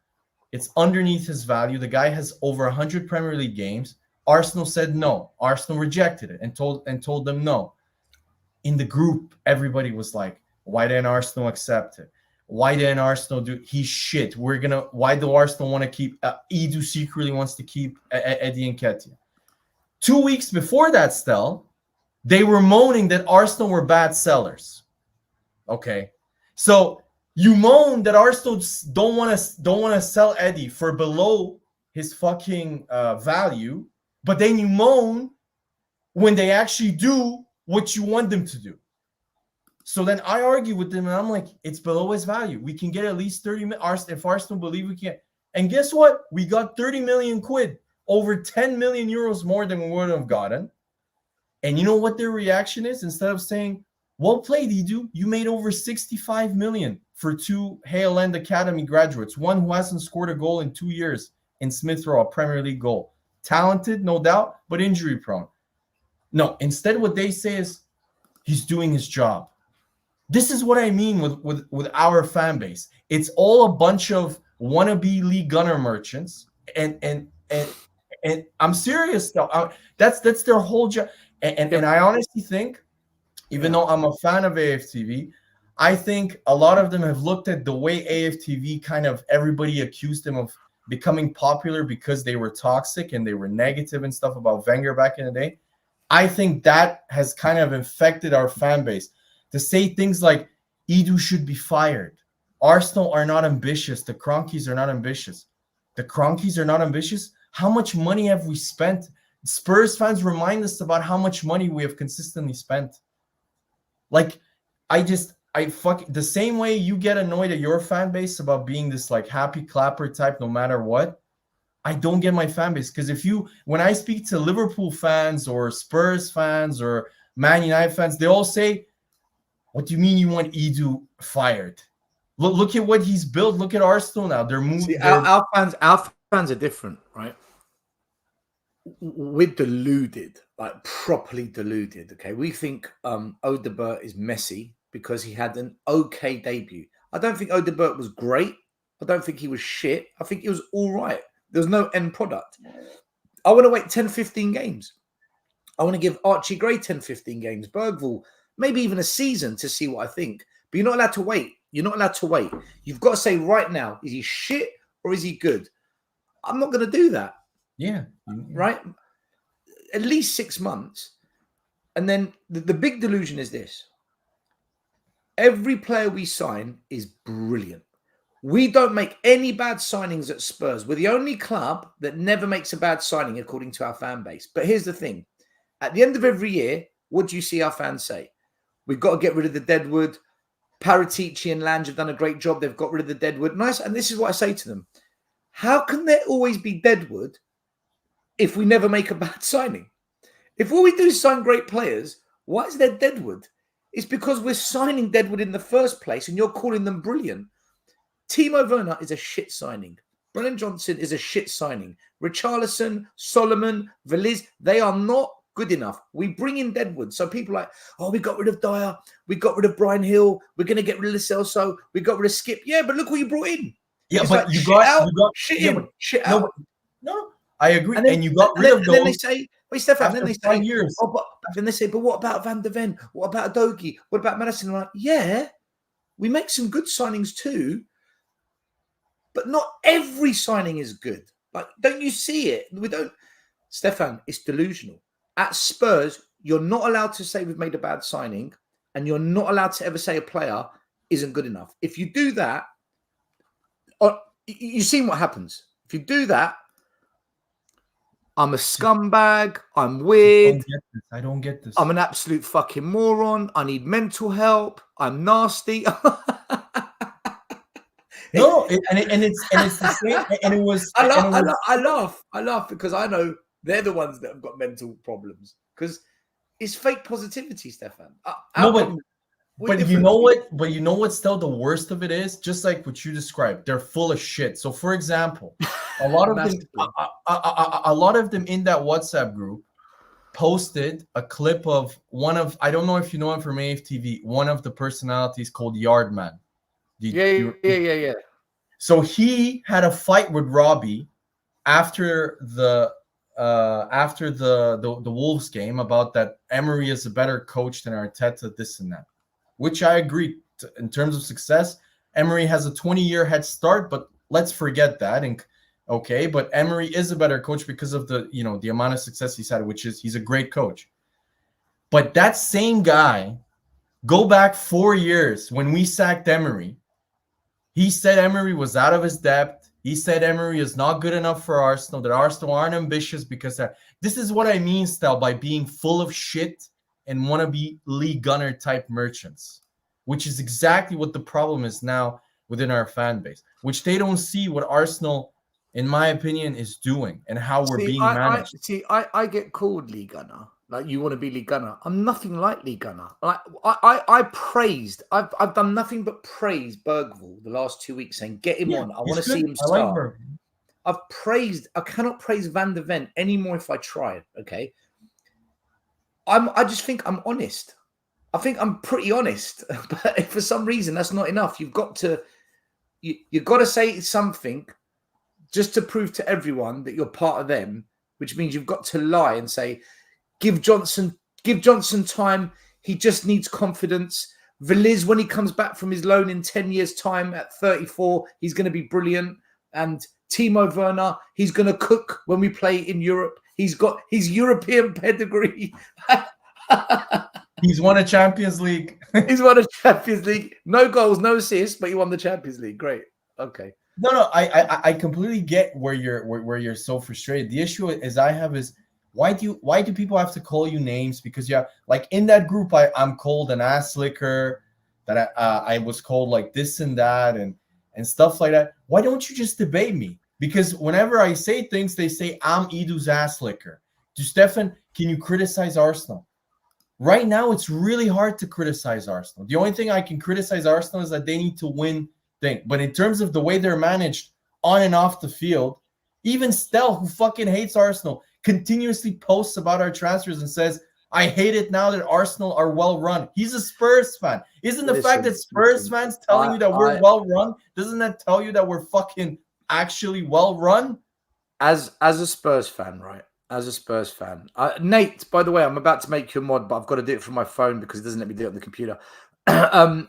It's underneath his value. The guy has over 100 Premier League games. Arsenal said no. Arsenal rejected it and told them no. In the group, everybody was like, why didn't Arsenal accept it? Why didn't Arsenal do? He's shit. Why do Arsenal want to keep? Edu secretly wants to keep Eddie Nketiah. 2 weeks before that, STEL, they were moaning that Arsenal were bad sellers. Okay, so you moan that Arsenal don't want to sell Eddie for below his fucking value, but then you moan when they actually do what you want them to do. So then I argue with them, and I'm like, it's below his value. We can get at least 30 million. If Arsenal believe we can. And guess what? We got 30 million quid, over 10 million euros more than we would have gotten. And you know what their reaction is? Instead of saying, well played, Edu, you made over 65 million for 2 Hale End Academy graduates, one who hasn't scored a goal in 2 years in Smith Rowe, a Premier League goal. Talented, no doubt, but injury prone. No, instead what they say is, he's doing his job. This is what I mean with our fan base. It's all a bunch of wannabe Lee Gunner merchants, and I'm serious though. That's their whole job. And I honestly think, even though I'm a fan of AFTV, I think a lot of them have looked at the way AFTV kind of everybody accused them of becoming popular because they were toxic and they were negative and stuff about Wenger back in the day. I think that has kind of infected our fan base. To say things like Edu should be fired. Arsenal are not ambitious. The Cronkies are not ambitious. The Cronkies are not ambitious. How much money have we spent? Spurs fans remind us about how much money we have consistently spent. Like, the same way you get annoyed at your fan base about being this like happy clapper type no matter what, I don't get my fan base. Because when I speak to Liverpool fans or Spurs fans or Man United fans, they all say, what do you mean you want Edu fired? Look at what he's built. Look at Arsenal now. They're moving. See, our fans are different, right? We're deluded, like properly deluded. Okay, we think Odegaard is messy because he had an okay debut. I don't think Odegaard was great. I don't think he was shit. I think he was all right. There's no end product. I want to wait 10, 15 games. I want to give Archie Gray 10, 15 games. Bergvall, maybe even a season to see what I think. But you're not allowed to wait. You're not allowed to wait. You've got to say right now, is he shit or is he good? I'm not going to do that. Yeah. Right? At least 6 months. And then the big delusion is this. Every player we sign is brilliant. We don't make any bad signings at Spurs. We're the only club that never makes a bad signing according to our fan base. But here's the thing. At the end of every year, what do you see our fans say? We've got to get rid of the deadwood. Paratici and Lange have done a great job. They've got rid of the deadwood. Nice. And this is what I say to them. How can there always be deadwood if we never make a bad signing? If all we do is sign great players, why is there deadwood? It's because we're signing deadwood in the first place and you're calling them brilliant. Timo Werner is a shit signing. Brennan Johnson is a shit signing. Richarlison, Solomon, Veliz, they are not good enough. We bring in deadwood. So people are like, oh, we got rid of Dyer. We got rid of Brian Hill. We're going to get rid of Celso. We got rid of Skip. Yeah, but look what you brought in. Yeah, it's but like, you got shit yeah, in, but, shit no, out. No, I agree. And you got rid of those. Then they say, wait, Stefan, then they say, 5 years. oh, but then they say, but what about Van der Ven? What about Dogi? What about Madison? I'm like, yeah, we make some good signings too, but not every signing is good. Like, don't you see it? We don't. Stefan, it's delusional. At Spurs, you're not allowed to say we've made a bad signing, and you're not allowed to ever say a player isn't good enough. If you do that, you've seen what happens. If you do that, I'm a scumbag. I'm weird. I don't get this. I'm an absolute fucking moron. I need mental help. I'm nasty. No, it's the same. And it was. I laugh because I know they're the ones that have got mental problems because it's fake positivity, Stefan. But you know what? But you know what's still the worst of it is? Just like what you described, they're full of shit. So, for example, a lot of them in that WhatsApp group posted a clip of I don't know if you know him from AFTV, one of the personalities called Yardman. Yeah. So he had a fight with Robbie after the Wolves game about that Emery is a better coach than Arteta, this and that, which I agree in terms of success. Emery has a 20-year head start, but let's forget that. And okay, but Emery is a better coach because of the amount of success he's had, which is he's a great coach. But that same guy, go back 4 years when we sacked Emery, he said Emery was out of his depth. He said Emery is not good enough for Arsenal, that Arsenal aren't ambitious because this is what I mean, Stel, by being full of shit and want to be Lee Gunner type merchants, which is exactly what the problem is now within our fan base, which they don't see what Arsenal, in my opinion, is doing and how we're being managed. I get called Lee Gunner. Like, you want to be Lee Gunner. I'm nothing like Lee Gunner. Like, I've done nothing but praise Bergvall the last 2 weeks, saying get him on. I want to see him start. I cannot praise Van der Ven anymore if I tried. Okay. I just think I'm honest. I think I'm pretty honest. But if for some reason that's not enough, you've got to say something just to prove to everyone that you're part of them, which means you've got to lie and say, Give Johnson time. He just needs confidence. Veliz, when he comes back from his loan in 10 years' time at 34, he's going to be brilliant. And Timo Werner, he's going to cook when we play in Europe. He's got his European pedigree. He's won a Champions League. He's won a Champions League. No goals, no assists, but he won the Champions League. Great. Okay. No, I completely get where you're so frustrated. The issue is why do people have to call you names? Because like in that group, I'm called an ass licker, that I was called like this and that and stuff like that. Why don't you just debate me? Because whenever I say things, they say I'm Edu's ass licker. Stefan, can you criticize Arsenal? Right now, it's really hard to criticize Arsenal. The only thing I can criticize Arsenal is that they need to win things. But in terms of the way they're managed on and off the field, even STEL, who fucking hates Arsenal, continuously posts about our transfers and says, I hate it now that Arsenal are well run. He's a Spurs fan. Isn't the fact that Spurs fans telling you that we're well run, doesn't that tell you that we're fucking actually well run? As a Spurs fan, right? As a Spurs fan. Nate, by the way, I'm about to make you a mod, but I've got to do it from my phone because it doesn't let me do it on the computer. As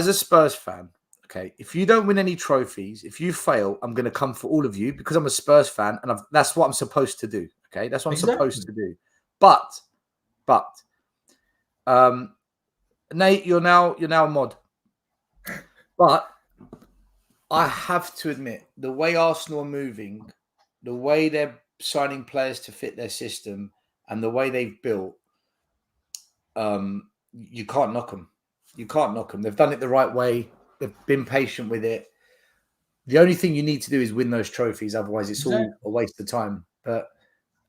a Spurs fan, okay, if you don't win any trophies, if you fail, I'm going to come for all of you because I'm a Spurs fan and that's what I'm supposed to do. Okay, that's what I'm supposed to do. But, Nate, you're now a mod. But I have to admit, the way Arsenal are moving, the way they're signing players to fit their system, and the way they've built, you can't knock them. You can't knock them. They've done it the right way. They've been patient with it. The only thing you need to do is win those trophies. Otherwise, it's all a waste of time. But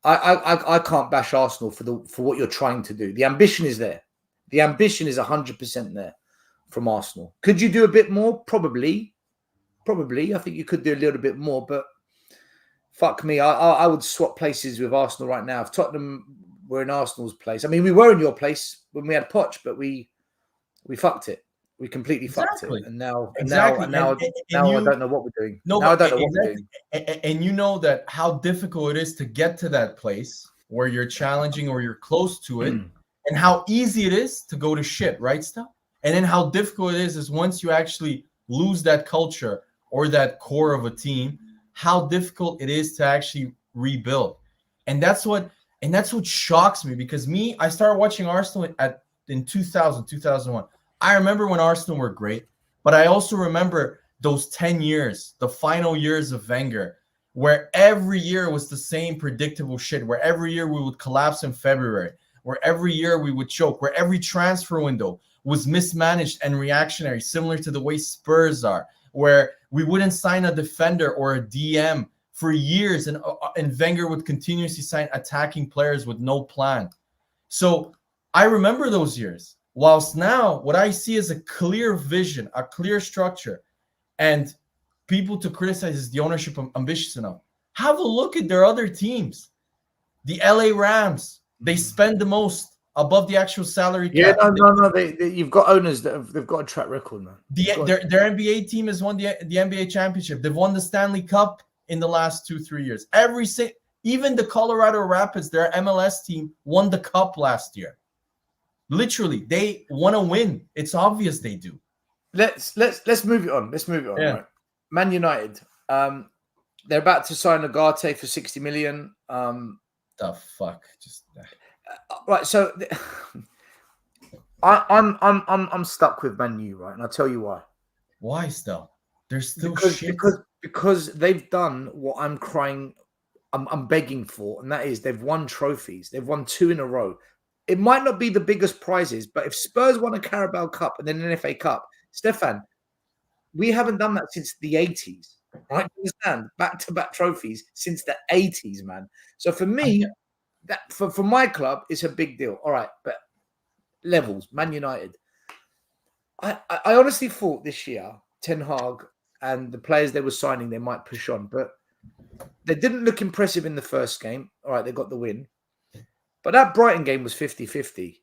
I can't bash Arsenal for what you're trying to do. The ambition is there. The ambition is 100% there from Arsenal. Could you do a bit more? Probably. I think you could do a little bit more. But fuck me, I would swap places with Arsenal right now. If Tottenham were in Arsenal's place, I mean, we were in your place when we had Poch, but we fucked it. We completely fucked it, and now I don't know what we're doing. I don't know what we're doing. And you know that how difficult it is to get to that place where you're challenging or you're close to it, and how easy it is to go to shit, right, Steph? And then how difficult it is once you actually lose that culture or that core of a team, how difficult it is to actually rebuild. And that's what shocks me, because I started watching Arsenal in 2001. I remember when Arsenal were great, but I also remember those 10 years, the final years of Wenger, where every year was the same predictable shit, where every year we would collapse in February, where every year we would choke, where every transfer window was mismanaged and reactionary, similar to the way Spurs are, where we wouldn't sign a defender or a DM for years, and Wenger would continuously sign attacking players with no plan. So I remember those years. Whilst now, what I see is a clear vision, a clear structure, and people to criticize is the ownership ambitious enough. Have a look at their other teams. The LA Rams, they spend the most above the actual salary cap. Yeah, no. You've got owners they've got a track record, man. Their NBA team has won the NBA championship. They've won the Stanley Cup in the last 2-3 years. Even the Colorado Rapids, their MLS team, won the cup last year. Literally, they want to win. It's obvious they do. let's move it on. Let's move it on. Yeah. Right. Man United. They're about to sign Agate for 60 million. The fuck, just Right. So I'm stuck with Man U, right? And I'll tell you why. why still? They're still Because shit. because they've done what I'm begging for, and that is they've won trophies. They've won 2 in a row. It might not be the biggest prizes, but if Spurs won a Carabao Cup and then an FA Cup, Stefan, we haven't done that since the 80s. Right? You understand? Back-to-back trophies since the 80s, man. So for me, that for my club, it's a big deal. All right, but levels, Man United. I honestly thought this year, Ten Hag and the players they were signing, they might push on, but they didn't look impressive in the first game. All right, they got the win. But that Brighton game was 50-50.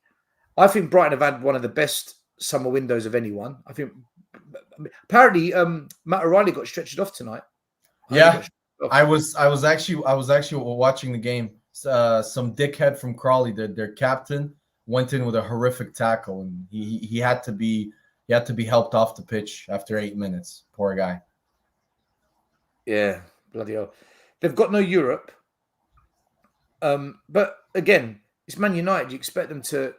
I think Brighton have had one of the best summer windows of anyone. I think apparently Matt O'Reilly got stretched off tonight. Yeah, I was actually watching the game. Some dickhead from Crawley, their captain, went in with a horrific tackle, and he had to be helped off the pitch after 8 minutes. Poor guy. Yeah, bloody hell. They've got no Europe. But again, it's Man United. You expect them to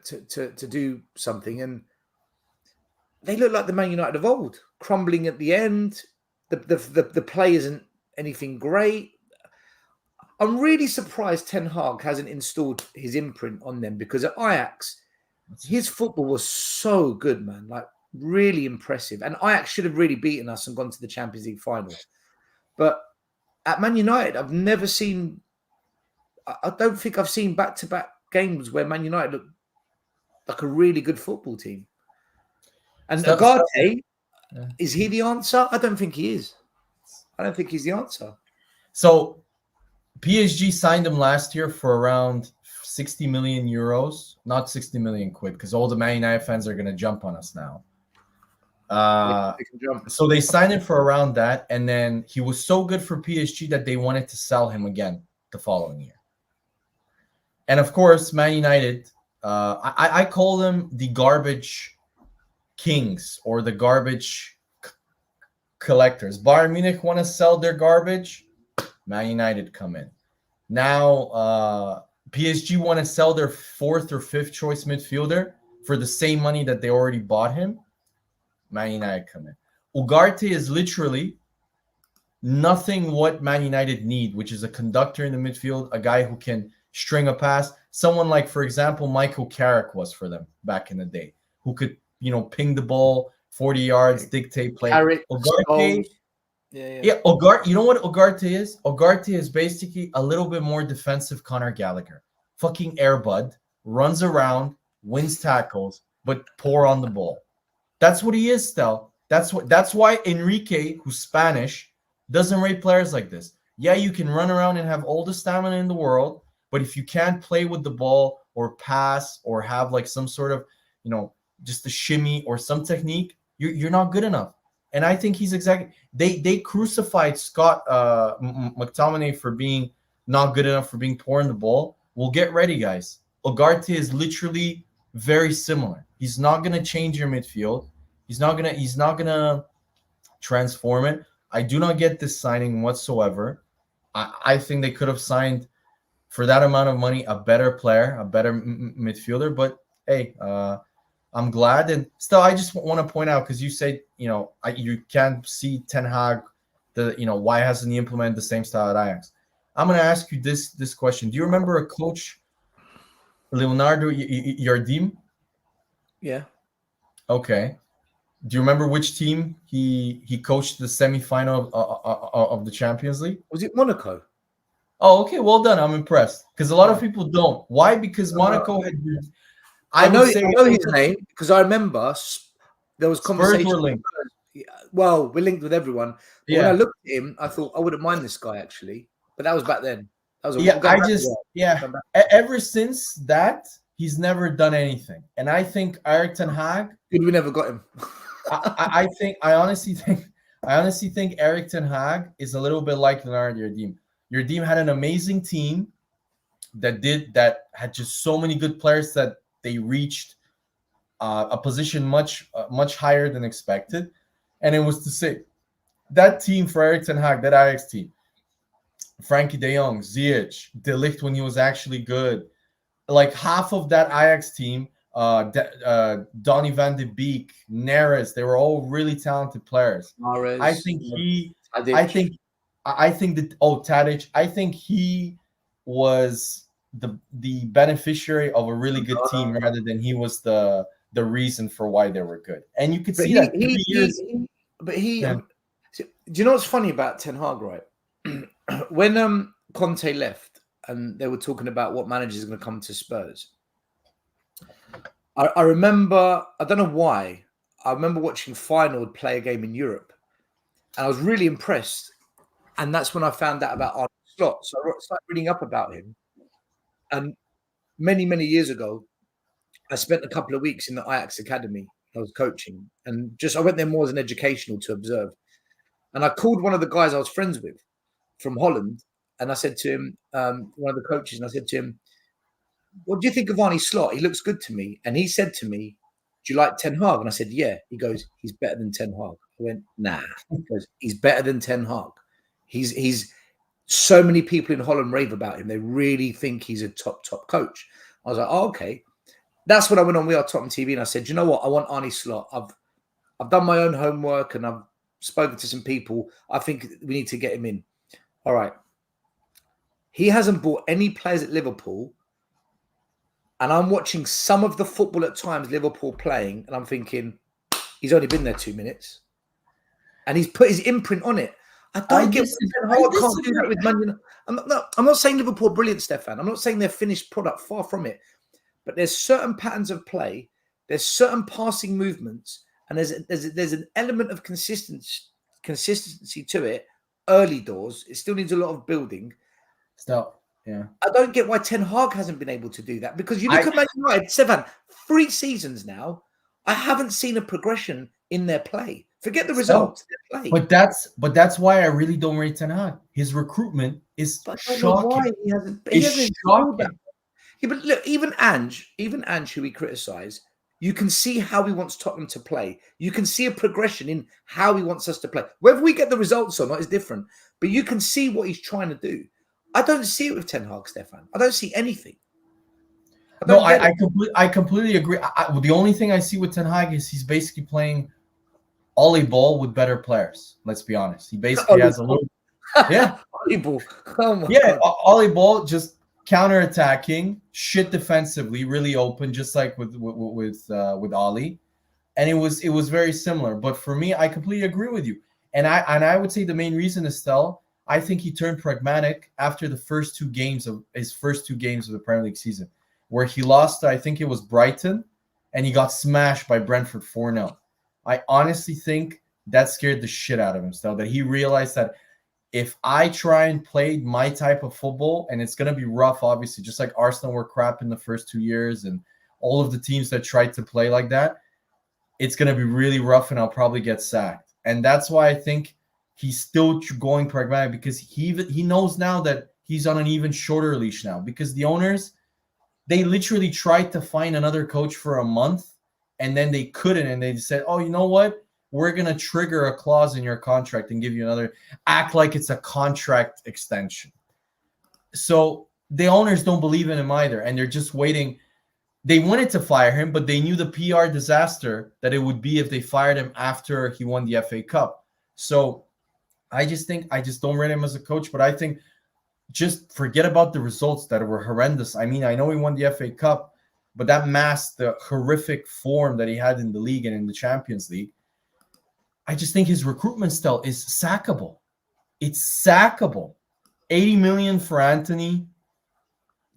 do something, and they look like the Man United of old, crumbling at the end. The play isn't anything great. I'm really surprised Ten Hag hasn't installed his imprint on them, because at Ajax, his football was so good, man. Like really impressive. And Ajax should have really beaten us and gone to the Champions League final. But at Man United, I've never seen. I don't think I've seen back-to-back games where Man United look like a really good football team. And Agate, is he the answer? I don't think he is. I don't think he's the answer. So PSG signed him last year for around 60 million euros, not 60 million quid, because all the Man United fans are going to jump on us now. So they signed him for around that, and then he was so good for PSG that they wanted to sell him again the following year. And of course, Man United, I call them the garbage kings or the garbage collectors. Bayern Munich want to sell their garbage, Man United come in. Now, PSG want to sell their 4th or 5th choice midfielder for the same money that they already bought him. Man United come in. Ugarte is literally nothing what Man United need, which is a conductor in the midfield, a guy who can string a pass. Someone like, for example, Michael Carrick was for them back in the day, who could, ping the ball 40 yards, dictate play. Carrick, Ugarte, Ugarte. You know what Ugarte is? Ugarte is basically a little bit more defensive Conor Gallagher. Fucking airbud, runs around, wins tackles, but poor on the ball. That's what he is, Stel. That's why Enrique, who's Spanish, doesn't rate players like this. Yeah, you can run around and have all the stamina in the world, but if you can't play with the ball or pass or have like some sort of, just a shimmy or some technique, you're not good enough. And I think he's exactly. They crucified Scott McTominay for being not good enough, for being poor in the ball. Well, get ready, guys. Ugarte is literally very similar. He's not gonna change your midfield. He's not gonna transform it. I do not get this signing whatsoever. I think they could have signed for that amount of money a better player, a better midfielder. But hey, I'm glad. And still, I just want to point out, because you said you can't see Ten Hag, why hasn't he implemented the same style at Ajax? I'm gonna ask you this question. Do you remember a coach, Leonardo Jardim? Yeah. Okay. Do you remember which team he coached the semifinal of the Champions League? Was it Monaco? Oh, okay. Well done. I'm impressed, because a lot of people don't. Why? Because Monaco had. I know his name, because I remember there was conversation. Spurs were linked. Well, we're linked with everyone. But Yeah. When I looked at him, I thought I wouldn't mind this guy actually, but that was back then. That was Ever since that, he's never done anything, and I think Erik ten Hag. Good, we never got him. I honestly think Erik ten Hag is a little bit like Leonardo Jardim. Jardim had an amazing team that had just so many good players that they reached a position much higher than expected, and it was to say that team for Erik ten Hag, that Ajax team, Frankie De Jong, Ziyech, De Ligt when he was actually good, like half of that Ajax team, Donny van de Beek, Neres, they were all really talented players. Mahrez, I think he, Tadic. I think that Tadic, I think he was the beneficiary of a really good team rather than he was the reason for why they were good. And you could see that 3 years. Do you know what's funny about Ten Hag, right? When Conte left and they were talking about what manager is going to come to Spurs, I remember, I don't know why, I remember watching Feyenoord play a game in Europe, and I was really impressed. And that's when I found out about Arne Slot. So I started reading up about him. And many, many years ago, I spent a couple of weeks in the Ajax Academy. I was coaching, and I went there more as an educational to observe. And I called one of the guys I was friends with from Holland, and I said to him, one of the coaches, and I said to him, "What do you think of Arne Slot? He looks good to me." And he said to me, "Do you like Ten Hag?" And I said, "Yeah." He goes, "He's better than Ten Hag." I went, "Nah." He goes, "He's better than Ten Hag. He's so many people in Holland rave about him. They really think he's a top coach." I was like, "Oh, okay." That's when I went on We Are Tottenham TV, and I said, "You know what? I want Arne Slot. I've done my own homework, and I've spoken to some people. I think we need to get him in." All right. He hasn't bought any players at Liverpool, and I'm watching some of the football at times Liverpool playing, and I'm thinking, he's only been there 2 minutes, and he's put his imprint on it. I can't do that with Man United. I'm not saying Liverpool are brilliant, Stefan. I'm not saying they're finished product. Far from it. But there's certain patterns of play. There's certain passing movements, and there's an element of consistency to it. Early doors. It still needs a lot of building. Still, yeah. I don't get why Ten Hag hasn't been able to do that, because you look at Man United, Stefan, 3 seasons now. I haven't seen a progression in their play. Forget the results. Their play. But that's why I really don't rate Ten Hag. His recruitment is shocking. Why he hasn't shocking. Yeah, but look, even Ange, who we criticise, you can see how he wants Tottenham to play. You can see a progression in how he wants us to play. Whether we get the results or not is different, but you can see what he's trying to do. I don't see it with Ten Hag, Stefan. I don't see anything. I completely agree. The only thing I see with Ten Hag is he's basically playing Ollie ball with better players. Let's be honest. He basically has a little, Ollie ball. Oh my God. Ollie ball, just counter-attacking, shit defensively, really open, just like with Ollie. And it was very similar. But for me, I completely agree with you. And I would say the main reason is STEL. I think he turned pragmatic after the first two games of the Premier League season, where he lost, I think it was Brighton, and he got smashed by Brentford 4-0. I honestly think that scared the shit out of him, still, that he realized that if I try and play my type of football, and it's going to be rough, obviously, just like Arsenal were crap in the first 2 years, and all of the teams that tried to play like that, it's going to be really rough, and I'll probably get sacked. And that's why I think he's still going pragmatic, because he knows now that he's on an even shorter leash now, because the owners, they literally tried to find another coach for a month, and then they couldn't, and they said, "Oh, you know what? We're going to trigger a clause in your contract and give you another," act like it's a contract extension. So the owners don't believe in him either, and they're just waiting. They wanted to fire him, but they knew the PR disaster that it would be if they fired him after he won the FA Cup. So I just don't rate him as a coach, but I think just forget about the results that were horrendous. I mean, I know he won the FA Cup, but that masked the horrific form that he had in the league and in the Champions League. I just think his recruitment style is sackable. It's sackable. 80 million for Anthony.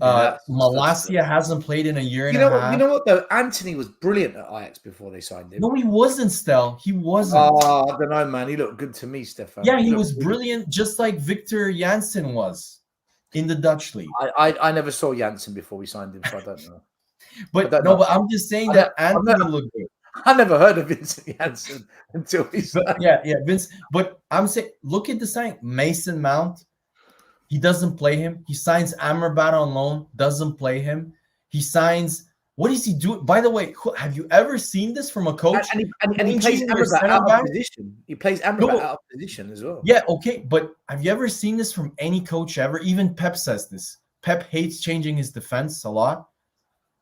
Malacia hasn't played in a year and a half. You know what, though? Anthony was brilliant at Ajax before they signed him. No, he wasn't, Stel. He wasn't. Oh, I don't know, man. He looked good to me, Stefan. Yeah, he was brilliant, just like Victor Janssen was in the Dutch league. I never saw Janssen before we signed him, so I don't know. But I'm just saying that Anthony looked good. I never heard of Vincent Janssen until he signed. Yeah, Vince. But I'm saying, look at the sign. Mason Mount. He doesn't play him. He signs Amrabat on loan, doesn't play him. He signs What is he doing? By the way, have you ever seen this from a coach? And he plays Changing their Amrabat center out back? of position. He plays Amrabat No. out of position as well. Yeah, okay, but have you ever seen this from any coach ever? Even Pep says this. Pep hates changing his defense a lot.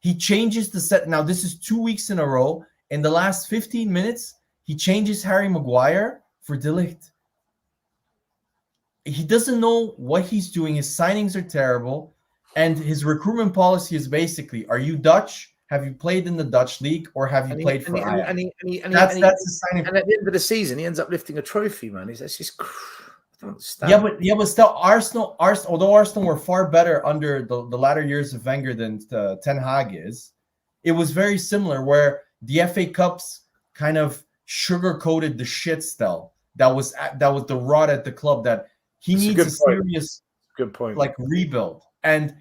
He changes the set. Now, this is 2 weeks in a row. In the last 15 minutes, he changes Harry Maguire for De Ligt. He doesn't know what he's doing. His signings are terrible. And his recruitment policy is basically, are you Dutch? Have you played in the Dutch league? Or have you played for Ajax? That's the signing. And at the end of the season, he ends up lifting a trophy, man. That's just... I don't understand. Yeah, but still, Arsenal, although Arsenal were far better under the latter years of Wenger than Ten Hag is, it was very similar where the FA Cups kind of sugar-coated the shit style that was the rot at the club that he needs a serious like rebuild. And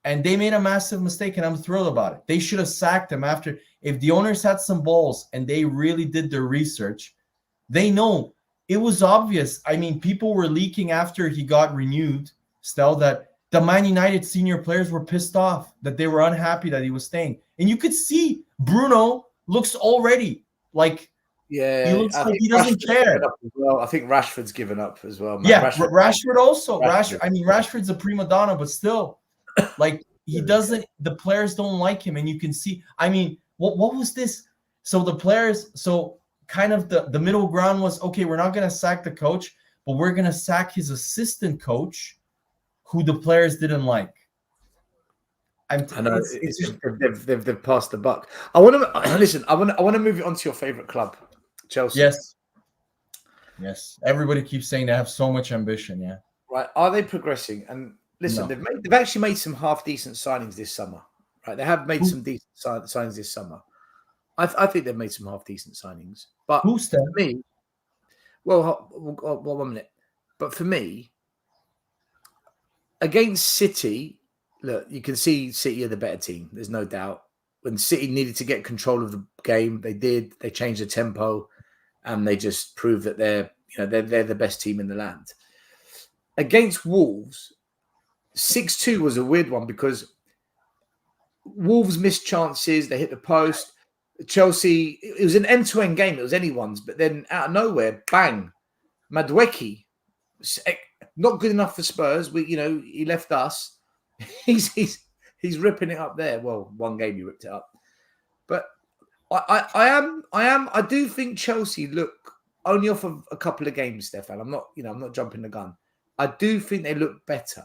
they made a massive mistake, and I'm thrilled about it. They should have sacked him after. If the owners had some balls and they really did their research, they know it was obvious. I mean, people were leaking after he got renewed, Stel, that the Man United senior players were pissed off, that they were unhappy that he was staying. And you could see Bruno looks already like he looks like he doesn't care. Well, I think Rashford's given up as well. Man. Yeah, Rashford also. Rashford's a prima donna, but still, like he doesn't. The players don't like him, and you can see. I mean, what was this? So the players, kind of the middle ground was, okay, we're not going to sack the coach, but we're going to sack his assistant coach, who the players didn't like. I know they've passed the buck. I want to listen. I want to move it on to your favorite club, Chelsea. Yes. Everybody keeps saying they have so much ambition. Yeah. Right. Are they progressing? And listen, they've actually made some half decent signings this summer. Right. They have made some decent signings this summer. I think they've made some half decent signings. But who's for me, well, 1 minute. But for me, against City, look, you can see City are the better team. There's no doubt. When City needed to get control of the game, they did. They changed the tempo, and they just proved that they're the best team in the land. Against Wolves, 6-2 was a weird one because Wolves missed chances. They hit the post. Chelsea, it was an end-to-end game. It was anyone's, but then out of nowhere, bang, Madueke, not good enough for Spurs. He left us. He's ripping it up there. Well, one game he ripped it up, but I do think Chelsea look only off of a couple of games, Stefan. I'm not jumping the gun. I do think they look better,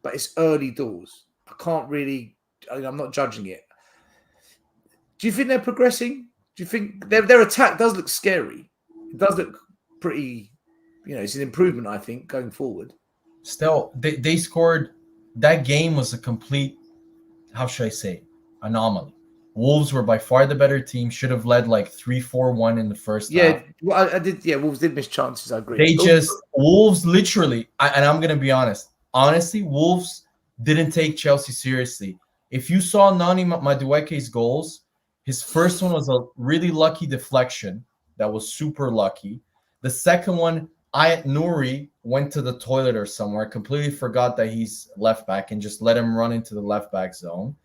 but it's early doors. I'm not judging it. Do you think they're progressing? Do you think their attack does look scary? It does look pretty, it's an improvement, I think, going forward. Still, they scored. That game was a complete, how should I say, anomaly. Wolves were by far the better team. Should have led like 3-4-1 in the first half. Well, I did. Yeah, Wolves did miss chances. I agree. Wolves literally, and I'm going to be honest. Honestly, Wolves didn't take Chelsea seriously. If you saw Nani Madueke's goals, his first one was a really lucky deflection. That was super lucky. The second one, Ayat Nouri went to the toilet or somewhere, completely forgot that he's left back and just let him run into the left back zone.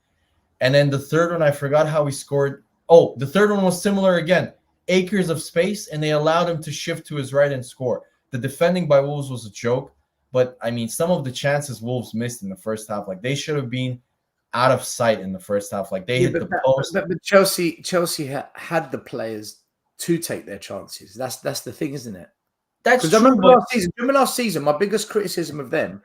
And then the third one, I forgot how he scored. Oh, the third one was similar again. Acres of space, and they allowed him to shift to his right and score. The defending by Wolves was a joke. But, I mean, some of the chances Wolves missed in the first half, like they should have been out of sight in the first half. Like they hit the post. But Chelsea had the players to take their chances. That's the thing, isn't it? That's true. Remember last season, my biggest criticism of them,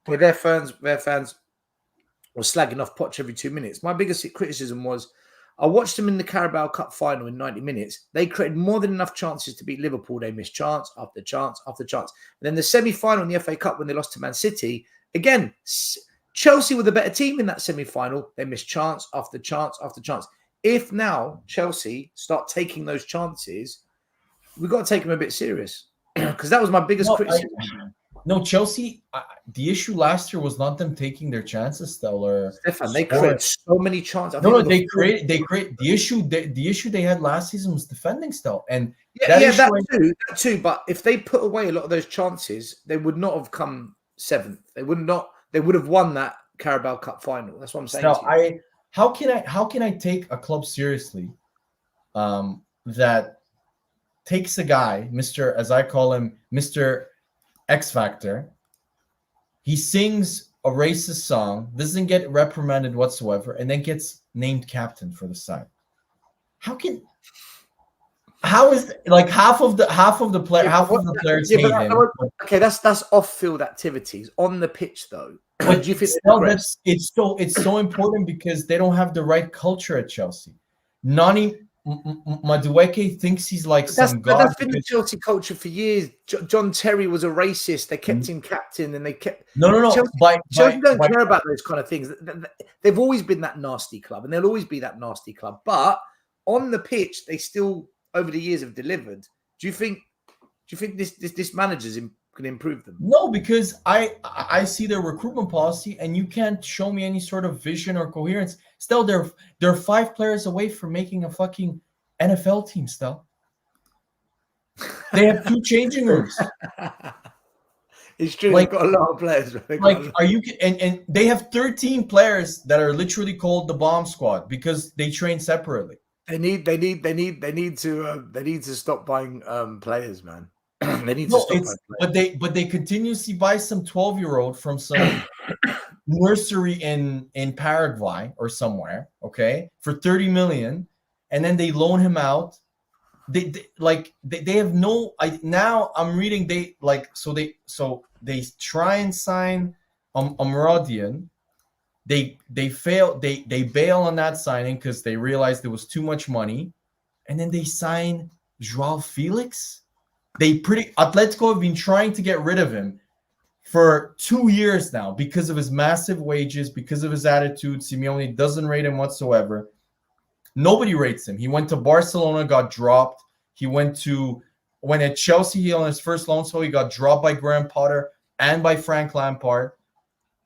where their fans were slagging off Poch every 2 minutes. My biggest criticism was I watched them in the Carabao Cup final in 90 minutes. They created more than enough chances to beat Liverpool. They missed chance after chance after chance. And then the semi-final in the FA Cup when they lost to Man City, again, Chelsea were the better team in that semi-final. They missed chance after chance after chance. If now Chelsea start taking those chances, we've got to take them a bit serious because that was my biggest criticism. No, Chelsea. The issue last year was not them taking their chances, Stefan. They created so many chances. They create. The issue they had last season was defending, Stefan. And that too. But if they put away a lot of those chances, they would not have come seventh. They would have won that Carabao Cup final. That's what I'm saying. how can I take a club seriously that takes a guy, Mr. as I call him, Mr. X Factor. He sings a racist song, doesn't get reprimanded whatsoever, and then gets named captain for the side. How is like half of the players hate him. Okay, that's off-field activities. On the pitch, though, But do you think it's so important because they don't have the right culture at Chelsea. Nani Madueke thinks he's like some god. That's been the Chelsea culture for years. John Terry was a racist. They kept him captain, and they kept no. Chelsea don't care about those kind of things. They've always been that nasty club, and they'll always be that nasty club. But on the pitch, they still over the years have delivered. Do you think this manager's can improve them? No, because I see their recruitment policy, and you can't show me any sort of vision or coherence. Still, they're 5 players away from making a fucking NFL team. Still, they have 2 changing rooms. It's true. They've got a lot of players. Are you? And they have 13 players that are literally called the bomb squad because they train separately. They need to stop buying players, man. They need to stop. But they continuously buy some 12-year-old from some nursery in Paraguay or somewhere, okay, for 30 million, and then they loan him out. They have no. Now I'm reading they try and sign Amrodian. They fail. They bail on that signing because they realized there was too much money, and then they sign Joao Felix. Atletico have been trying to get rid of him for 2 years now because of his massive wages, because of his attitude. Simeone doesn't rate him whatsoever. Nobody rates him. He went to Barcelona, got dropped. When at Chelsea, on his first loan spell, he got dropped by Graham Potter and by Frank Lampard.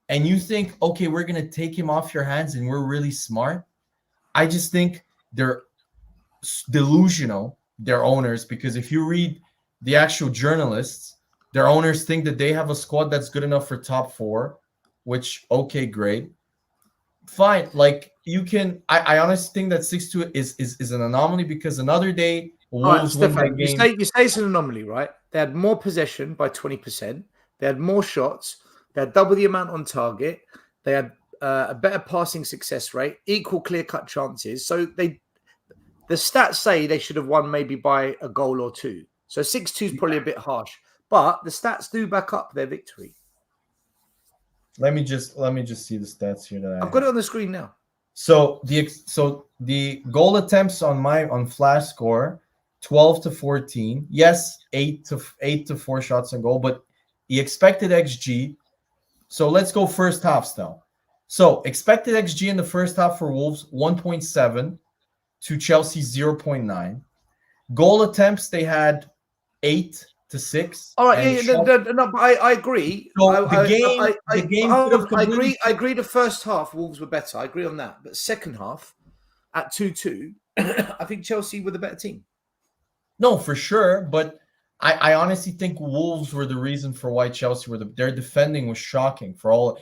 And you think, okay, we're going to take him off your hands and we're really smart? I just think they're delusional, their owners, because if you read the actual journalists, their owners think that they have a squad that's good enough for top 4, which, okay, great. Fine. Like, you can, I honestly think that 6-2 is an anomaly because another day, Wolves win that game. You say it's an anomaly, right? They had more possession by 20%. They had more shots. They had double the amount on target. They had a better passing success rate, equal clear-cut chances. So the stats say they should have won maybe by a goal or 2. So 6-2 is probably a bit harsh, but the stats do back up their victory. Let me just see the stats here. I've got it on the screen now. So the goal attempts on Flash score 12-14. Yes, 8 to 4 shots on goal, but the expected XG. So let's go first half still. So expected XG in the first half for Wolves 1.7 to Chelsea 0.9. Goal attempts they had 8 to 6. All right, but I agree. So I agree. The first half Wolves were better. I agree on that. But second half at 2-2, I think Chelsea were the better team. No, for sure, but I honestly think Wolves were the reason for why Chelsea their defending was shocking. For all,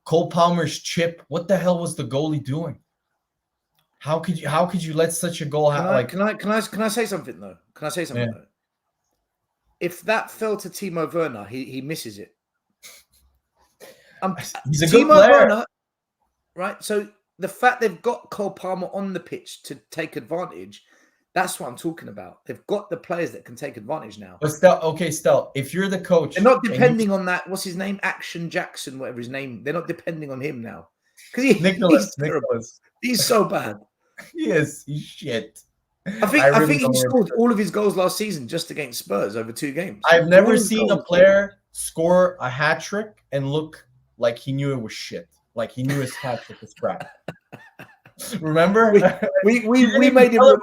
Cole Palmer's chip. What the hell was the goalie doing? How could you let such a goal happen? Can I say something though? Though? If that fell to Timo Werner, he misses it. He's a good player, Werner, right? So the fact they've got Cole Palmer on the pitch to take advantage. That's what I'm talking about. They've got the players that can take advantage now. But Stel, if you're the coach, they're not depending on that. What's his name? Action Jackson, whatever his name. They're not depending on him now because Nicholas. He's so bad. He is. He's shit. I think he scored all of his goals last season just against Spurs over 2 games. I've never seen a player score a hat trick and look like he knew it was shit. Like he knew his hat trick was crap. Remember, we made him look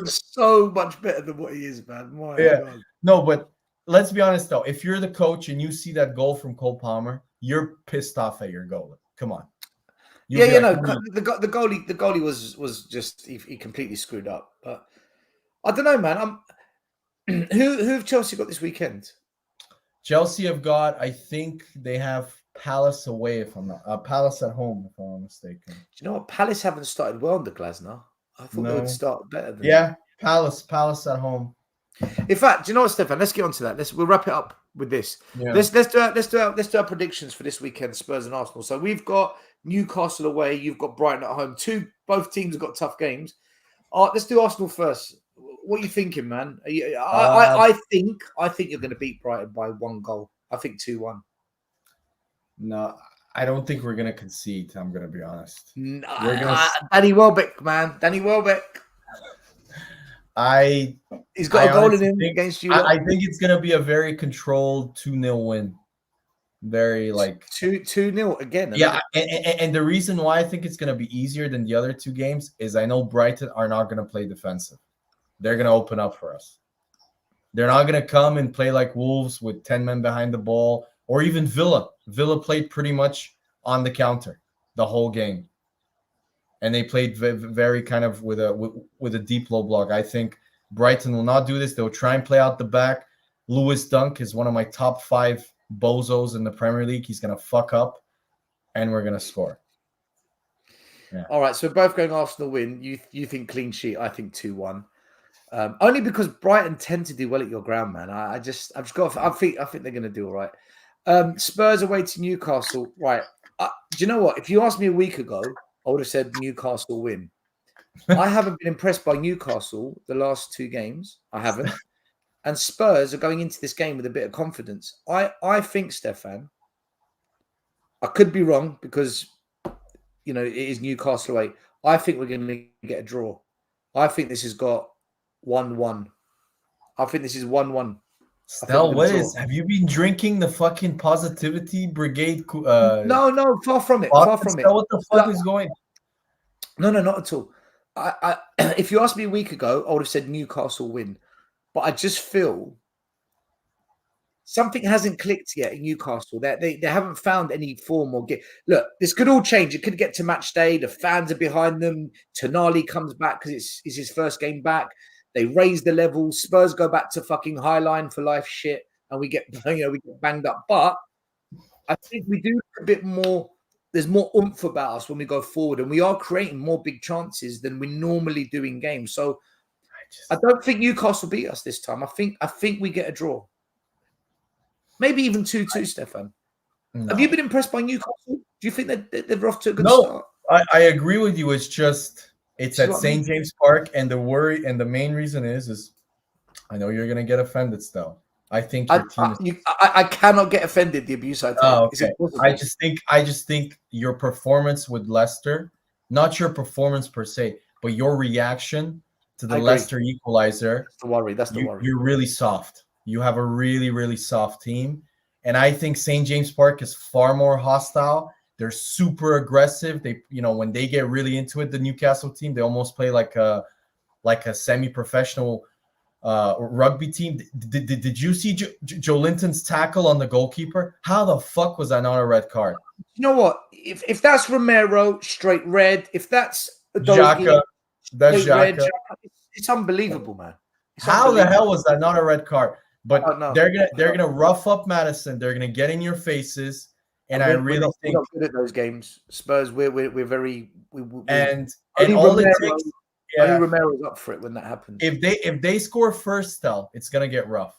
so much better than what he is, man. God. No, but let's be honest though. If you're the coach and you see that goal from Cole Palmer, you're pissed off at your goalie. Come on. The goalie was just he completely screwed up. But I don't know, man. Who have Chelsea got this weekend? Chelsea have got. I think they have Palace away, if I'm not Palace at home, if I'm not mistaken. Do you know what? Palace haven't started well under Glasner. I thought they would start better than Yeah, Palace at home. In fact, do you know what, Stefan? Let's get on to that. We'll wrap it up with this. Yeah. Let's do our predictions for this weekend, Spurs and Arsenal. So we've got Newcastle away, you've got Brighton at home. Both teams have got tough games. Let's do Arsenal first. What are you thinking, man? I think you're going to beat Brighton by 1 goal. I think 2-1. No, I don't think we're gonna concede. I'm gonna be honest. No, Danny Welbeck, man. Danny Welbeck. He's got a goal in him against you. I think it's gonna be a very controlled 2-0 win. Very like 2-0 again. Yeah, and the reason why I think it's gonna be easier than the other 2 games is I know Brighton are not gonna play defensive. They're gonna open up for us. They're not gonna come and play like Wolves with 10 men behind the ball, or even Villa. Villa played pretty much on the counter the whole game, and they played very kind of with a deep low block. I think Brighton will not do this. They'll try and play out the back. Lewis Dunk is one of my top 5 bozos in the Premier League. He's gonna fuck up, and we're gonna score. Yeah. All right, so we're both going Arsenal win. You think clean sheet? I think 2-1. Only because Brighton tend to do well at your ground, man. I think they're gonna do all right. Spurs away to Newcastle. Right. Do you know what? If you asked me a week ago, I would have said Newcastle win. I haven't been impressed by Newcastle the last 2 games. I haven't. And Spurs are going into this game with a bit of confidence. I think, Stefan, I could be wrong because, it is Newcastle away. I think we're going to get a draw. I think this has got 1-1. I think this is 1-1. Stel, have you been drinking the fucking positivity brigade? No, far from it. Far from it. What the fuck is going? No, not at all. If you asked me a week ago, I would have said Newcastle win. But I just feel something hasn't clicked yet in Newcastle. They haven't found any form or get. Look, this could all change. It could get to match day. The fans are behind them. Tonali comes back because it's his first game back. They raise the level. Spurs go back to fucking Highline for life shit, and we get banged up. But I think we do a bit more. There's more oomph about us when we go forward, and we are creating more big chances than we normally do in games. So I don't think Newcastle beat us this time. I think we get a draw. Maybe even 2-2, Stefan. No. Have you been impressed by Newcastle? Do you think that they're off to a good start? I agree with you. It's at St. James Park, and the main reason is I know you're gonna get offended still. I think your team I cannot get offended. The abuse I take. Oh, okay. I just think your performance with Leicester, not your performance per se, but your reaction to the Leicester equalizer. That's the worry. That's the worry. You're really soft. You have a really, really soft team, and I think St. James Park is far more hostile. They're super aggressive. They, when they get really into it, the Newcastle team, they almost play like a semi-professional rugby team. Did you see Joe Linton's tackle on the goalkeeper? How the fuck was that not a red card? You know what? If that's Romero, straight red. If that's Xhaka, that's Xhaka. It's unbelievable, man. How the hell was that not a red card? But they're gonna rough up Madison. They're gonna get in your faces. And I really think we're not good at those games. Spurs, we're very and all it takes. Only Romero's up for it when that happens. If they score first, Stel, it's gonna get rough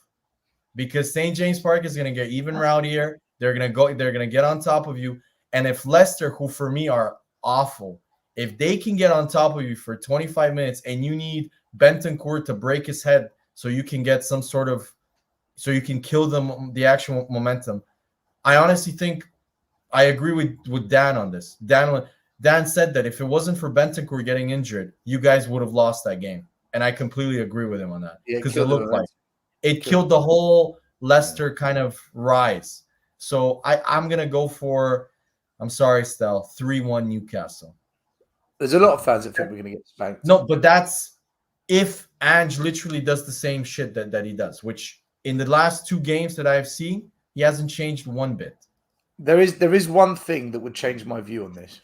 because St. James Park is gonna get even rowdier. They're gonna get on top of you. And if Leicester, who for me are awful, if they can get on top of you for 25 minutes and you need Bentancur to break his head so you can get so you can kill the actual momentum. I honestly think I agree with Dan on this. Dan said that if it wasn't for Bentancur getting injured, you guys would have lost that game. And I completely agree with him on that. Because it looked like it killed the whole Leicester kind of rise. So I'm going to go for, I'm sorry, Stel, 3-1 Newcastle. There's a lot of fans that think we're going to get spanked. No, but that's if Ange literally does the same shit that he does, which in the last 2 games that I've seen, he hasn't changed one bit. There is one thing that would change my view on this.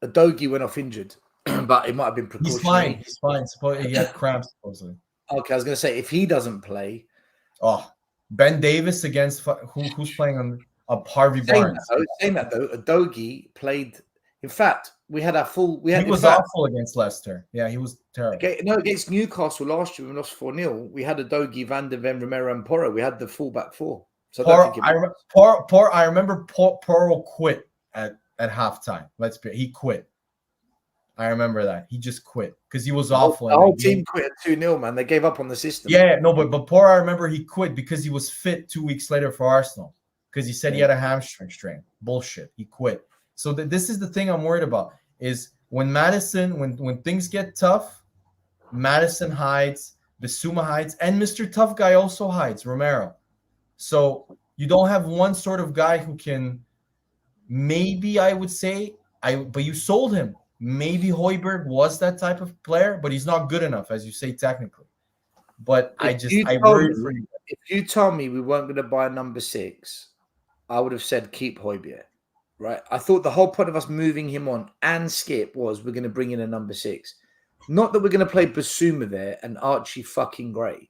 Adogi went off injured, but it might have been precautionary. He's fine. He had cramps, supposedly. Okay, I was going to say, if he doesn't play... Oh, Ben Davis against... Who's playing Harvey Barnes. Saying that though, Udogie played. In fact, we had our full. He was awful against Leicester. Yeah, he was terrible. Against Newcastle last year, we lost 4-0. We had Udogie, Van de Ven, Romero, and Porro. We had the fullback four. So I remember Porro quit at halftime. He quit. I remember that. He just quit because he was awful. The whole team quit at 2-0, man. They gave up on the system. Yeah, no, but Porro, I remember he quit because he was fit 2 weeks later for Arsenal because he said he had a hamstring strain. Bullshit. He quit. So this is the thing I'm worried about is when Maddison, when things get tough, Maddison hides, Bissouma hides, and Mr. Tough Guy also hides, Romero. So you don't have one sort of guy who can, maybe I would say, but you sold him. Maybe Højbjerg was that type of player, but he's not good enough, as you say, technically. But I worry for you. If you told me we weren't going to buy a number 6, I would have said keep Højbjerg. Right? I thought the whole point of us moving him on and Skip was we're going to bring in a number 6. Not that we're going to play Bissouma there and Archie fucking Gray.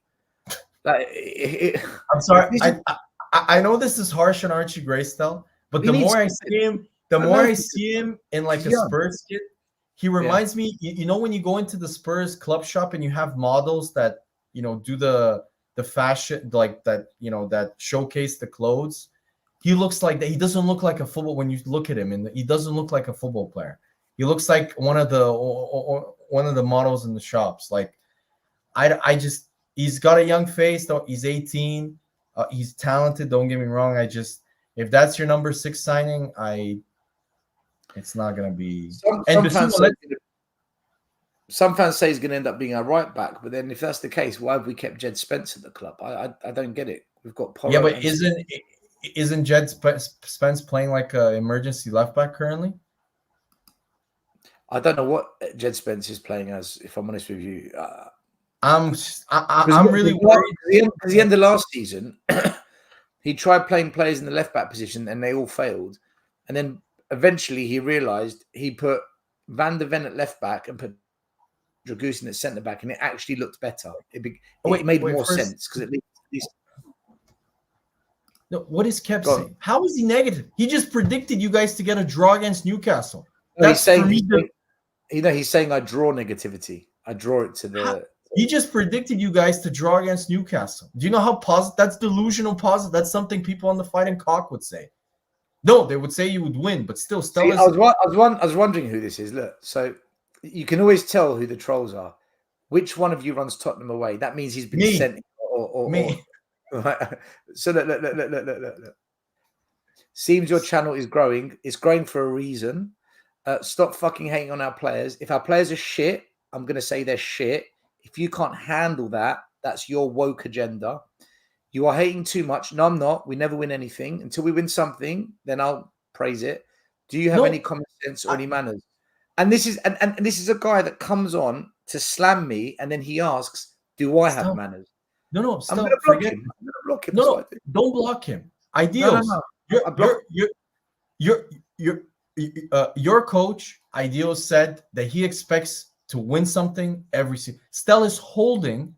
I'm sorry. I know this is harsh on Archie Gray still, but the more I see him in like a Spurs kit, he reminds me, you know, when you go into the Spurs club shop and you have models that, you know, do the fashion, like that, you know, that showcase the clothes. He looks like that. He doesn't look like a football when you look at him, and he doesn't look like a football player. He looks like one of the models in the shops. Like, he's got a young face. Though he's 18. He's talented. Don't get me wrong. If that's your number 6 signing, it's not gonna be. Some fans say he's going to end up being our right back, but then if that's the case, why have we kept Jed Spence at the club? I don't get it. We've got Porro. Yeah, but isn't Jed Spence playing like an emergency left back currently? I don't know what Jed Spence is playing as. If I'm honest with you, I'm really worried. At the end of last season, he tried playing players in the left back position, and they all failed. And then eventually, he realised he put Van de Ven at left back and put Dragusin at centre back, and it actually looked better. It made more sense because at least. No, what is Kev saying? How is he negative? He just predicted you guys to get a draw against Newcastle. No, he's saying I draw negativity. I draw it to the. He just predicted you guys to draw against Newcastle. Do you know how positive? That's delusional positive. That's something people on the Fighting Cock would say. No, they would say you would win, but still, I was wondering who this is. Look, so you can always tell who the trolls are. Which one of you runs Tottenham away? That means he's been sent. Me. Right. So look. Seems your channel is growing. It's growing for a reason. Stop fucking hating on our players. If our players are shit, I'm going to say they're shit. If you can't handle that, that's your woke agenda. You are hating too much. No, I'm not. We never win anything. Until we win something, then I'll praise it. Do you have any common sense or any manners? And this is and this is a guy that comes on to slam me, and then he asks, "Do I have manners?" No, stop. I'm going to block him. I'm going to block him. No, don't block him. Ideals. No. Your coach, Ideals, said that he expects to win something every season. STEL is holding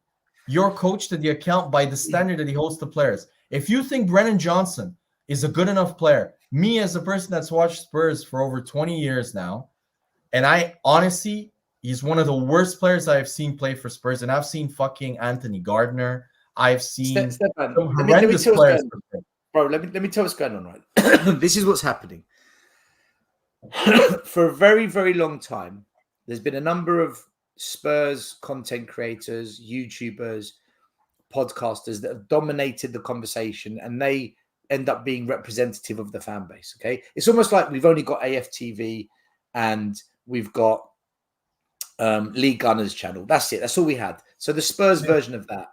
your coach to the account by the standard that he holds the players. If you think Brennan Johnson is a good enough player, me as a person that's watched Spurs for over 20 years now, and I honestly, he's one of the worst players I've seen play for Spurs, and I've seen fucking Anthony Gardner. I've seen Stefan, some horrendous players. Bro, let me tell what's going on, right? This is what's happening. For a very, very long time, there's been a number of Spurs content creators, YouTubers, podcasters that have dominated the conversation, and they end up being representative of the fan base. Okay, it's almost like we've only got AFTV and we've got Lee Gunner's channel. That's it. That's all we had. So the Spurs version of that.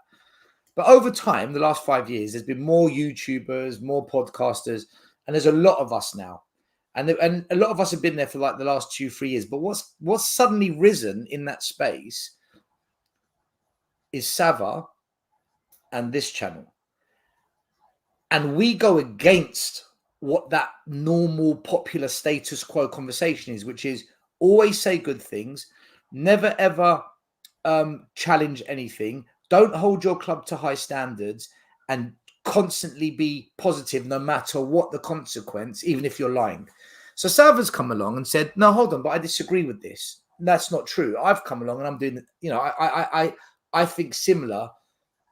But over time, the last 5 years, there's been more YouTubers, more podcasters, and there's a lot of us now. And a lot of us have been there for like the last 2-3 years. But what's suddenly risen in that space is Sava and this channel. And we go against what that normal popular status quo conversation is, which is always say good things, never ever challenge anything, don't hold your club to high standards, and constantly be positive no matter what the consequence, even if you're lying. So Salva's come along and said, no, hold on, but I disagree with this. That's not true. I've come along and I'm doing, I think similar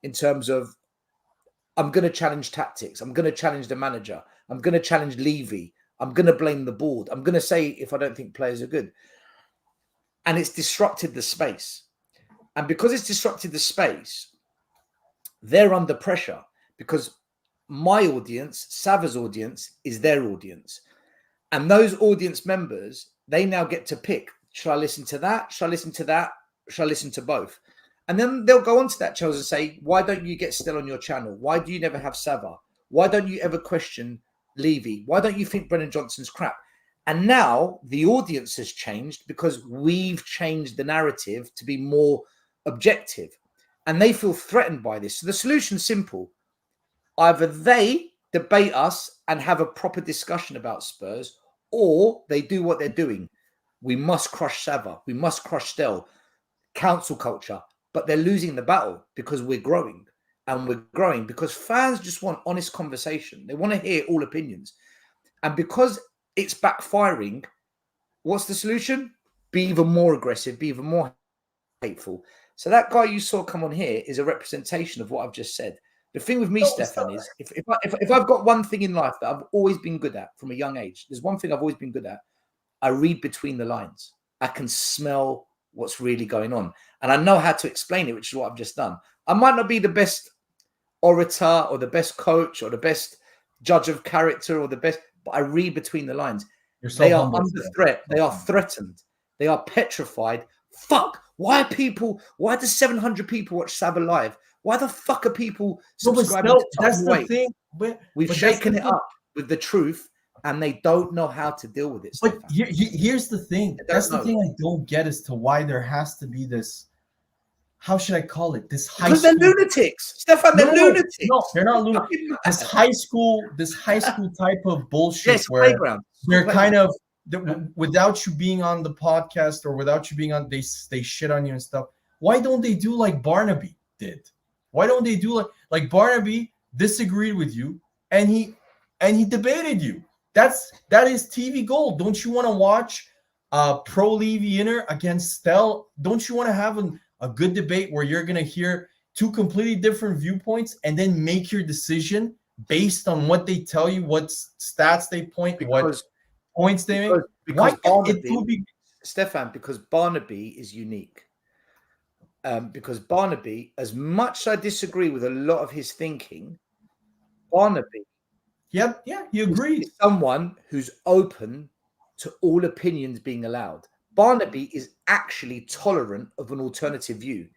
in terms of I'm going to challenge tactics. I'm going to challenge the manager. I'm going to challenge Levy. I'm going to blame the board. I'm going to say if I don't think players are good. And it's disrupted the space. And because it's disrupted the space, they're under pressure because my audience, Sava's audience, is their audience. And those audience members, they now get to pick, shall I listen to that? Shall I listen to that? Shall I listen to both? And then they'll go onto that channel and say, why don't you get STEL on your channel? Why do you never have Sava? Why don't you ever question Levy? Why don't you think Brennan Johnson's crap? And now the audience has changed because we've changed the narrative to be more objective. And they feel threatened by this. So the solution's simple. Either they debate us and have a proper discussion about Spurs, or they do what they're doing. We must crush Sava. We must crush STEL. Council culture. But they're losing the battle because we're growing. And we're growing because fans just want honest conversation. They want to hear all opinions. And because it's backfiring, what's the solution? Be even more aggressive, be even more hateful. So that guy you saw come on here is a representation of what I've just said. The thing with me, Stefan, is if I've got one thing in life that I've always been good at from a young age, there's one thing I've always been good at. I read between the lines. I can smell what's really going on. And I know how to explain it, which is what I've just done. I might not be the best orator or the best coach or the best judge of character or the best, but I read between the lines. They are under threat. They are threatened. They are petrified. Fuck. Why do 700 people watch Sava live? Why the fuck are people subscribing to that's the thing. We've shaken it up with the truth and they don't know how to deal with it. But here's the thing. That's the thing I don't get as to why there has to be this, how should I call it? This high because school. They're lunatics. Stefan, they're lunatics. No, they're not lunatics. This high school type of bullshit where playground. They're kind of, without you being on the podcast or without you being on, they shit on you and stuff. Why don't they do like Barnaby did? Why don't they do like Barnaby disagreed with you and he debated you? That is TV gold. Don't you want to watch Pro Levy Inner against STEL? Don't you want to have a good debate where you're going to hear two completely different viewpoints and then make your decision based on what they tell you, what stats they point, what points they make? Because Barnaby, Stefan, because Barnaby is unique. Because Barnaby, as much as I disagree with a lot of his thinking, Barnaby, yeah, he agreed. Is someone who's open to all opinions being allowed. Barnaby is actually tolerant of an alternative view.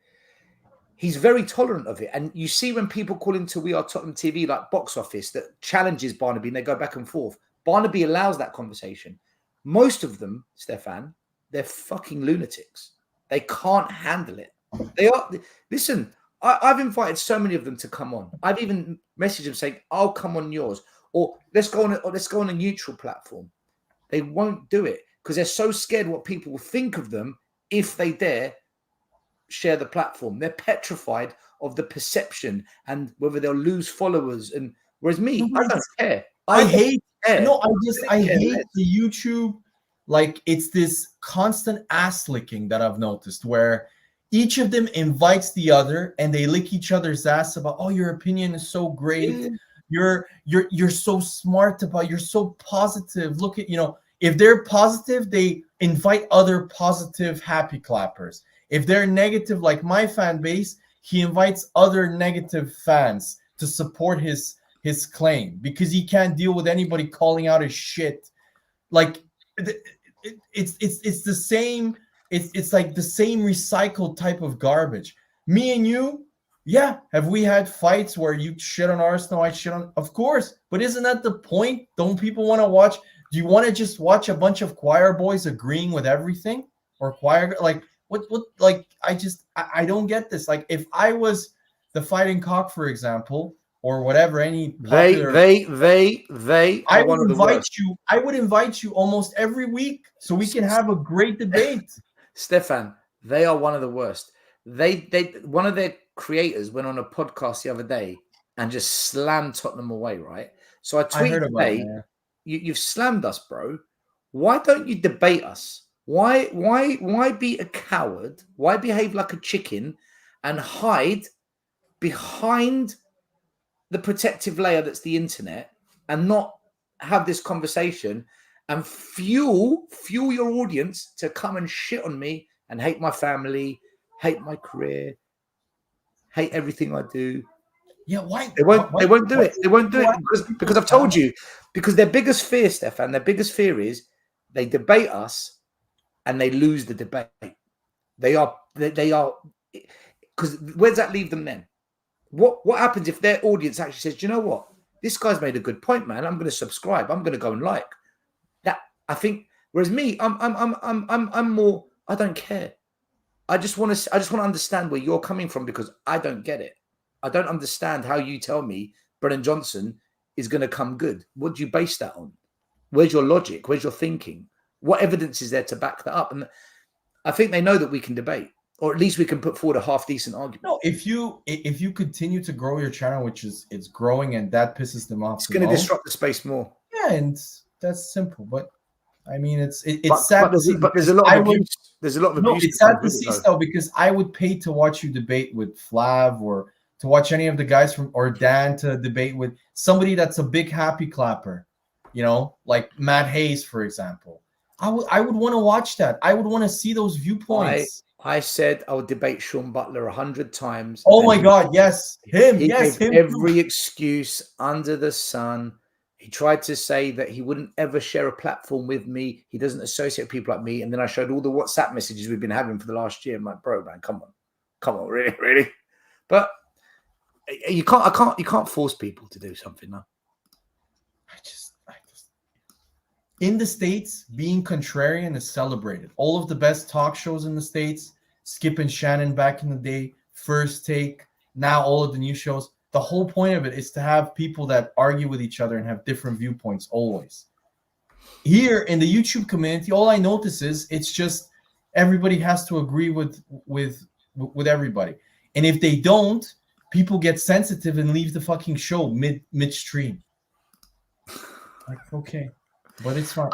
He's very tolerant of it. And you see when people call into We Are Tottenham TV, like Box Office, that challenges Barnaby and they go back and forth. Barnaby allows that conversation. Most of them, Stefan, they're fucking lunatics. They can't handle it. They are. Listen, I've invited so many of them to come on. I've even messaged them saying, "I'll come on yours," or let's go on a neutral platform. They won't do it because they're so scared what people will think of them if they dare share the platform. They're petrified of the perception and whether they'll lose followers. And whereas me, I don't care. I hate the YouTube. Like, it's this constant ass licking that I've noticed where each of them invites the other and they lick each other's ass about, oh, your opinion is so great. Yeah. You're so smart about, you're so positive. Look at, if they're positive, they invite other positive happy clappers. If they're negative, like my fan base, he invites other negative fans to support his claim because he can't deal with anybody calling out his shit. Like, it's the same. It's like the same recycled type of garbage. Me and you, yeah, have we had fights where you shit on Arsenal, I shit on? Of course, but isn't that the point? Don't people want to watch? Do you want to just watch a bunch of choir boys agreeing with everything, or choir like what? Like, I don't get this. Like, if I was the Fighting Cock, for example, or whatever, any popular, I would invite you almost every week so we can have a great debate. Stefan, they are one of the worst. They one of their creators went on a podcast the other day and just slam Tottenham away, right? So I I heard tweeted about today, that. you've slammed us, bro. Why don't you debate us? Why be a coward? Why behave like a chicken and hide behind the protective layer that's the internet and not have this conversation and fuel your audience to come and shit on me and hate my family, hate my career, hate everything I do? Yeah, why? They won't do it. They won't do it because I've told you, because their biggest fear, Stefan, their biggest fear is they debate us and they lose the debate. They are because where does that leave them then? What happens if their audience actually says, "Do you know what? This guy's made a good point, man. I'm going to subscribe. I'm going to go and like that." I think. Whereas me, I'm more. I don't care. I just want to understand where you're coming from because I don't get it. I don't understand how you tell me Brennan Johnson is going to come good. What do you base that on? Where's your logic? Where's your thinking? What evidence is there to back that up? And I think they know that we can debate, or at least we can put forward a half decent argument. No, if you continue to grow your channel, which is it's growing, and that pisses them off, it's going to disrupt the space more. Yeah, and that's simple. But I mean, it's But sad. there's a lot of abuse. There's a lot of abuse. No, it's sad to see still because I would pay to watch you debate with Flav or to watch any of the guys from or Dan to debate with somebody that's a big happy clapper, like Matt Hayes, for example. I would want to watch that. I would want to see those viewpoints. I said I would debate Sean Butler 100 times. Oh my God, yes, him. He yes, gave him. every excuse under the sun. He tried to say that he wouldn't ever share a platform with me. He doesn't associate with people like me. And then I showed all the WhatsApp messages we've been having for the last year. I'm like, bro, man, come on, really. But you can't force people to do something. No. I just in the States, being contrarian is celebrated. All of the best talk shows in the States, Skip and Shannon back in the day, First Take, now all of the new shows. The whole point of it is to have people that argue with each other and have different viewpoints always. Here in the YouTube community, all I notice is it's just everybody has to agree with everybody. And if they don't, people get sensitive and leave the fucking show midstream. Like, okay. But it's fine.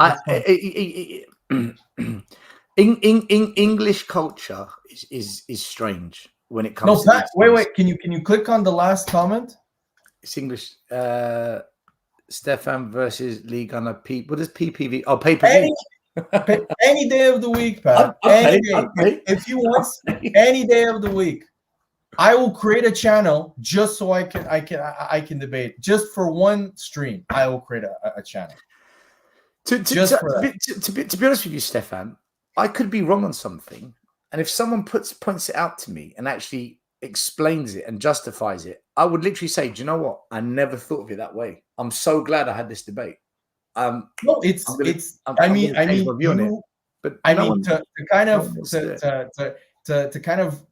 English culture is strange when it comes. No, Pat, wait. Can you click on the last comment? It's English. Stefan versus League on a P. What is PPV? Oh, pay-per-view. Any day of the week, Pat. Any day. If you want, any day of the week. I will create a channel just so I can debate. Just for one stream, I will create a channel. To be honest with you, Stefan, I could be wrong on something, and if someone points it out to me and actually explains it and justifies it, I would literally say, "Do you know what? I never thought of it that way. I'm so glad I had this debate." No, I mean, to kind of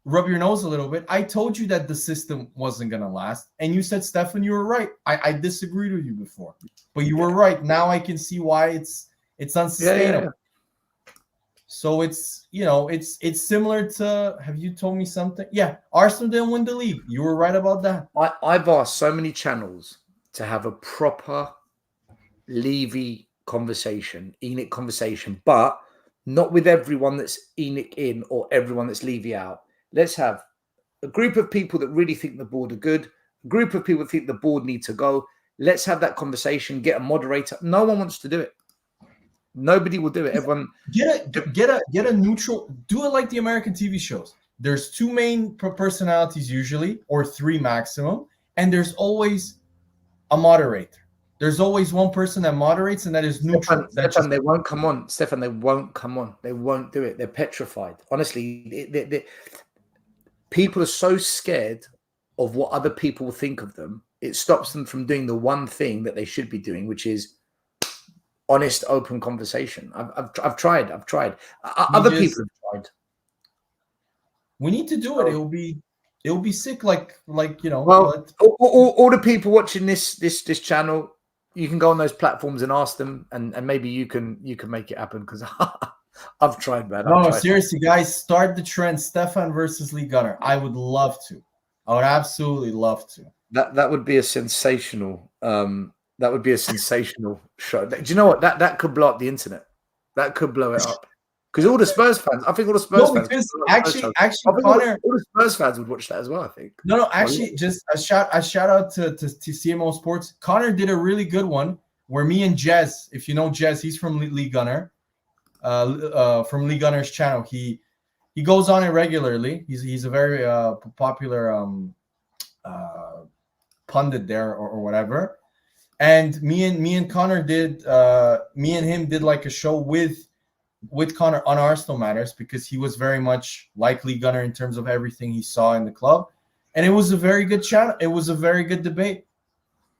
rub your nose a little bit. I told you that the system wasn't going to last. And you said, Stefan, you were right. I disagreed with you before. But you were right. Now I can see why it's unsustainable. Yeah. So it's similar to, have you told me something? Yeah, Arsenal didn't win the league. You were right about that. I've asked so many channels to have a proper Levy conversation, Enoch conversation, but not with everyone that's Enoch in or everyone that's Levy out. Let's have a group of people that really think the board are good, a group of people that think the board need to go. Let's have that conversation, get a moderator. No one wants to do it. Nobody will do it. Everyone get a neutral, do it like the American TV shows. There's two main personalities usually, or three maximum, and there's always a moderator. There's always one person that moderates, and that is neutral. Stefan, they won't come on. Stefan, they won't come on. They won't do it. They're petrified. Honestly, people are so scared of what other people will think of them. It stops them from doing the one thing that they should be doing, which is honest, open conversation. I've tried. Other people have tried. We need to do it. It'll be sick, like. Well, all the people watching this channel, you can go on those platforms and ask them, and maybe you can make it happen because I've tried, man. Seriously, guys, start the trend. Stefan versus Lee Gunner. I would love to. I would absolutely love to. That would be a sensational. That would be a sensational show. Do you know what? That could blow up the internet. That could blow it up. Because all the Spurs fans, I think all the Spurs fans. Because I actually, think Connor. all the Spurs fans would watch that as well. I think. No, actually, just a shout out to CMO Sports. Connor did a really good one where me and Jez, if you know Jez, he's from Lee Gunner, from Lee Gunner's channel. He goes on it regularly. He's a very popular pundit there or whatever. And me and Connor did me and him did like a show with Connor on Arsenal Matters, because he was very much like Lee Gunner in terms of everything he saw in the club. And it was a very good channel. It was a very good debate.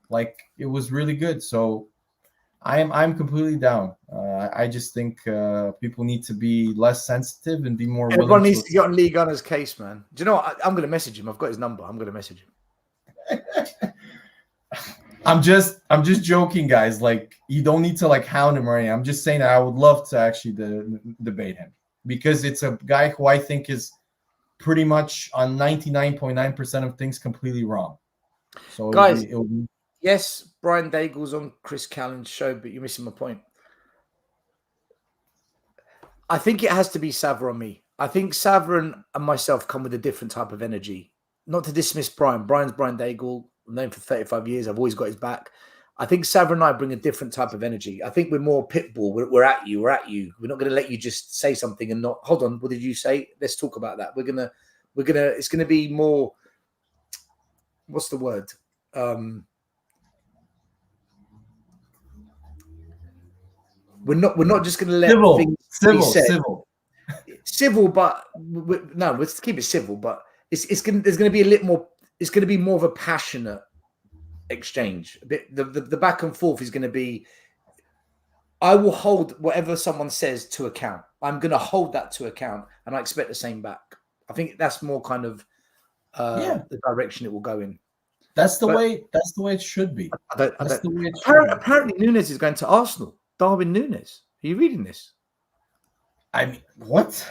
Like, it was really good. So I'm completely down. I just think people need to be less sensitive and be more willing. Everyone needs to get on Lee Gunner's case, man. Do you know what? I'm going to message him. I've got his number. I'm going to message him. I'm just joking, guys. Like, you don't need to like hound him or anything. I'm just saying that I would love to actually debate him, because it's a guy who I think is pretty much on 99.9% of things completely wrong. So guys, yes, Brian Daigle's on Chris Callan's show, but you're missing my point. I think it has to be Savra or me. I think Savra and myself come with a different type of energy. Not to dismiss Brian. Brian's Brian Daigle. I've known him for 35 years. I've always got his back. I think Savra and I bring a different type of energy. I think we're more pitbull. We're at you. We're at you. We're not going to let you just say something and not. Hold on. What did you say? Let's talk about that. It's going to be more. What's the word? We're not just going to let things be said. Civil, but no, let's keep it civil. But there's going to be a little more. It's going to be more of a passionate exchange. The back and forth is going to be. I will hold whatever someone says to account. I'm going to hold that to account, and I expect the same back. I think that's more kind of the direction it will go in. That's the way it should be. Apparently, Nunes is going to Arsenal. Darwin Nunes. Are you reading this? I mean, what?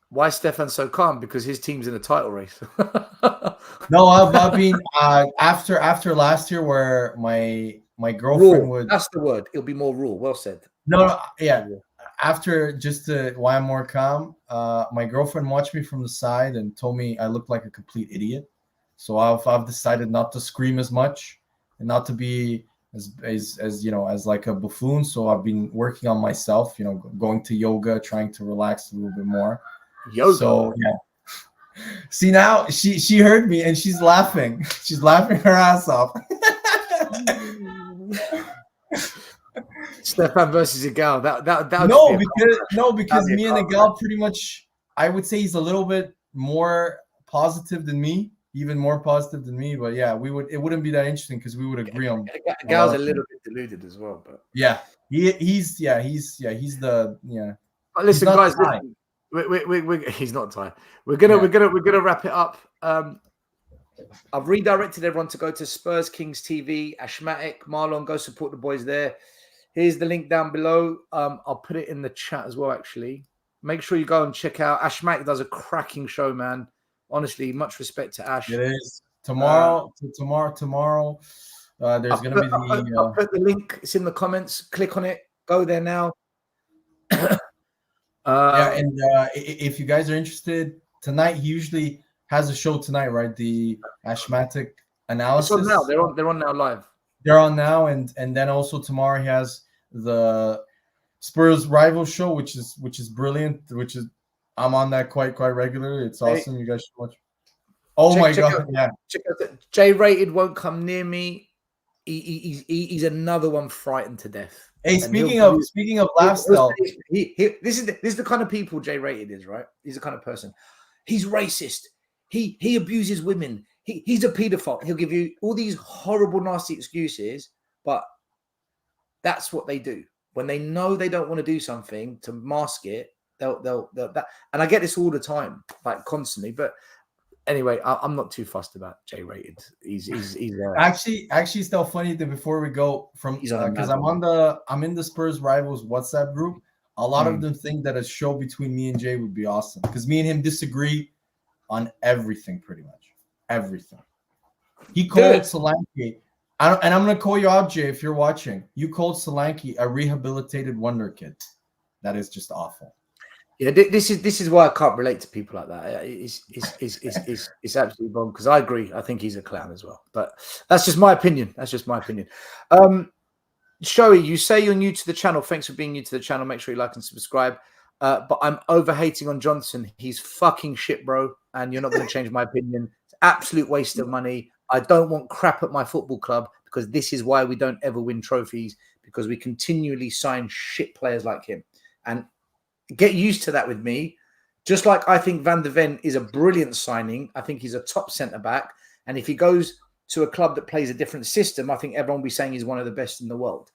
Why is Stefan so calm? Because his team's in a title race. No, I've been after last year where my girlfriend would. That's the word. It'll be more raw. Well said. No, yeah. After why I'm more calm, my girlfriend watched me from the side and told me I looked like a complete idiot. So I've decided not to scream as much and not to be as as like a buffoon. So I've been working on myself, going to yoga, trying to relax a little bit more. Yoga. So yeah. See, now she heard me and she's laughing. She's laughing her ass off. Stefan versus Igal. Because me and Igal pretty much, I would say he's a little bit more positive than me, even more positive than me. But yeah, it wouldn't be that interesting because we would agree on. Igal's a little bit deluded as well, but yeah, he's the. But listen, guys, he's not tired. We're gonna wrap it up. I've redirected everyone to go to Spurs Kings TV. Ashmatic, Marlon, go support the boys there. Here's the link down below. I'll put it in the chat as well, actually. Make sure you go and check out. Ashmatic does a cracking show, man. Honestly, much respect to Ash. It is. Tomorrow, there's going to be the... I'll put the link. It's in the comments. Click on it. Go there now. And if you guys are interested, tonight, he usually has a show tonight, right? The Ashmatic analysis. It's on now. They're on now live. They're on now, and then also tomorrow he has the Spurs rival show, which is brilliant. I'm on that quite regularly. It's awesome. You guys should watch. My God! Yeah. Check out J Rated won't come near me. He's another one frightened to death. Hey, speaking of lifestyle, this is the kind of people J Rated is, right? He's the kind of person. He's racist. He abuses women. He's a paedophile. He'll give you all these horrible, nasty excuses, but that's what they do. When they know they don't want to do something to mask it, they'll that. And I get this all the time, like constantly. But anyway, I'm not too fussed about J-rated. He's actually still funny that before we go from because I'm in the Spurs Rivals WhatsApp group. A lot of them think that a show between me and Jay would be awesome because me and him disagree on everything pretty much. everything. He called Solanke, and I'm going to call you out, Jay, if you're watching. You called Solanke a rehabilitated wonder kid. That is just awful. Yeah, this is why I can't relate to people like that. It's absolutely wrong, because I agree. I think he's a clown as well. But that's just my opinion. Shoei, you say you're new to the channel. Thanks for being new to the channel. Make sure you like and subscribe. But I'm over hating on Johnson. He's fucking shit, bro. And you're not going to change my opinion. It's absolute waste of money. I don't want crap at my football club, because this is why we don't ever win trophies, because we continually sign shit players like him. And get used to that with me. Just like I think Van der Ven is a brilliant signing. I think he's a top centre-back. And if he goes to a club that plays a different system, I think everyone will be saying he's one of the best in the world.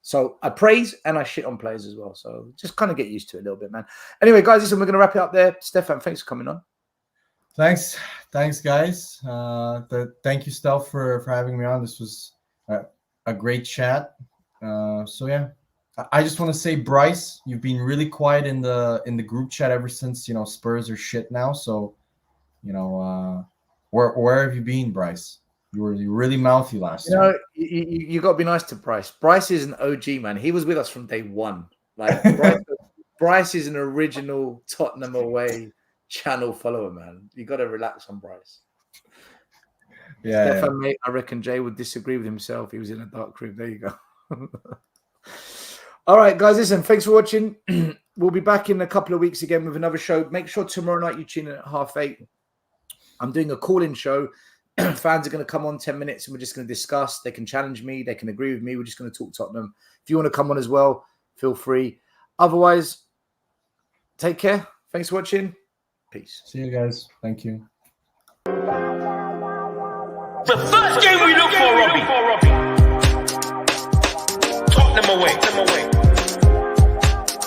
So I praise and I shit on players as well. So just kind of get used to it a little bit, man. Anyway, guys, listen, we're going to wrap it up there. Stefan, thanks for coming on. Thanks, guys. Thank you, Steph, for having me on. This was a great chat. So yeah, I just want to say, Bryce, you've been really quiet in the group chat ever since Spurs are shit now. So where have you been, Bryce? You were really mouthy last time. You got to be nice to Bryce. Bryce is an OG, man. He was with us from day one. Like Bryce is an original Tottenham away channel follower, man. You got to relax on Bryce. Stefan, mate, I reckon Jay would disagree with himself. He was in a dark room. There you go. All right, guys, listen, thanks for watching. We'll be back in a couple of weeks again with another show. Make sure tomorrow night you tune in at 8:30. I'm doing a call-in show. Fans are going to come on 10 minutes and we're just going to discuss. They can challenge me. They can agree with me. We're just going to talk Tottenham. If you want to come on as well, feel free. Otherwise, take care. Thanks for watching. Peace. See you guys. Thank you. The first game we look for, Robbie. Tottenham away.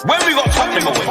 When we got Tottenham away.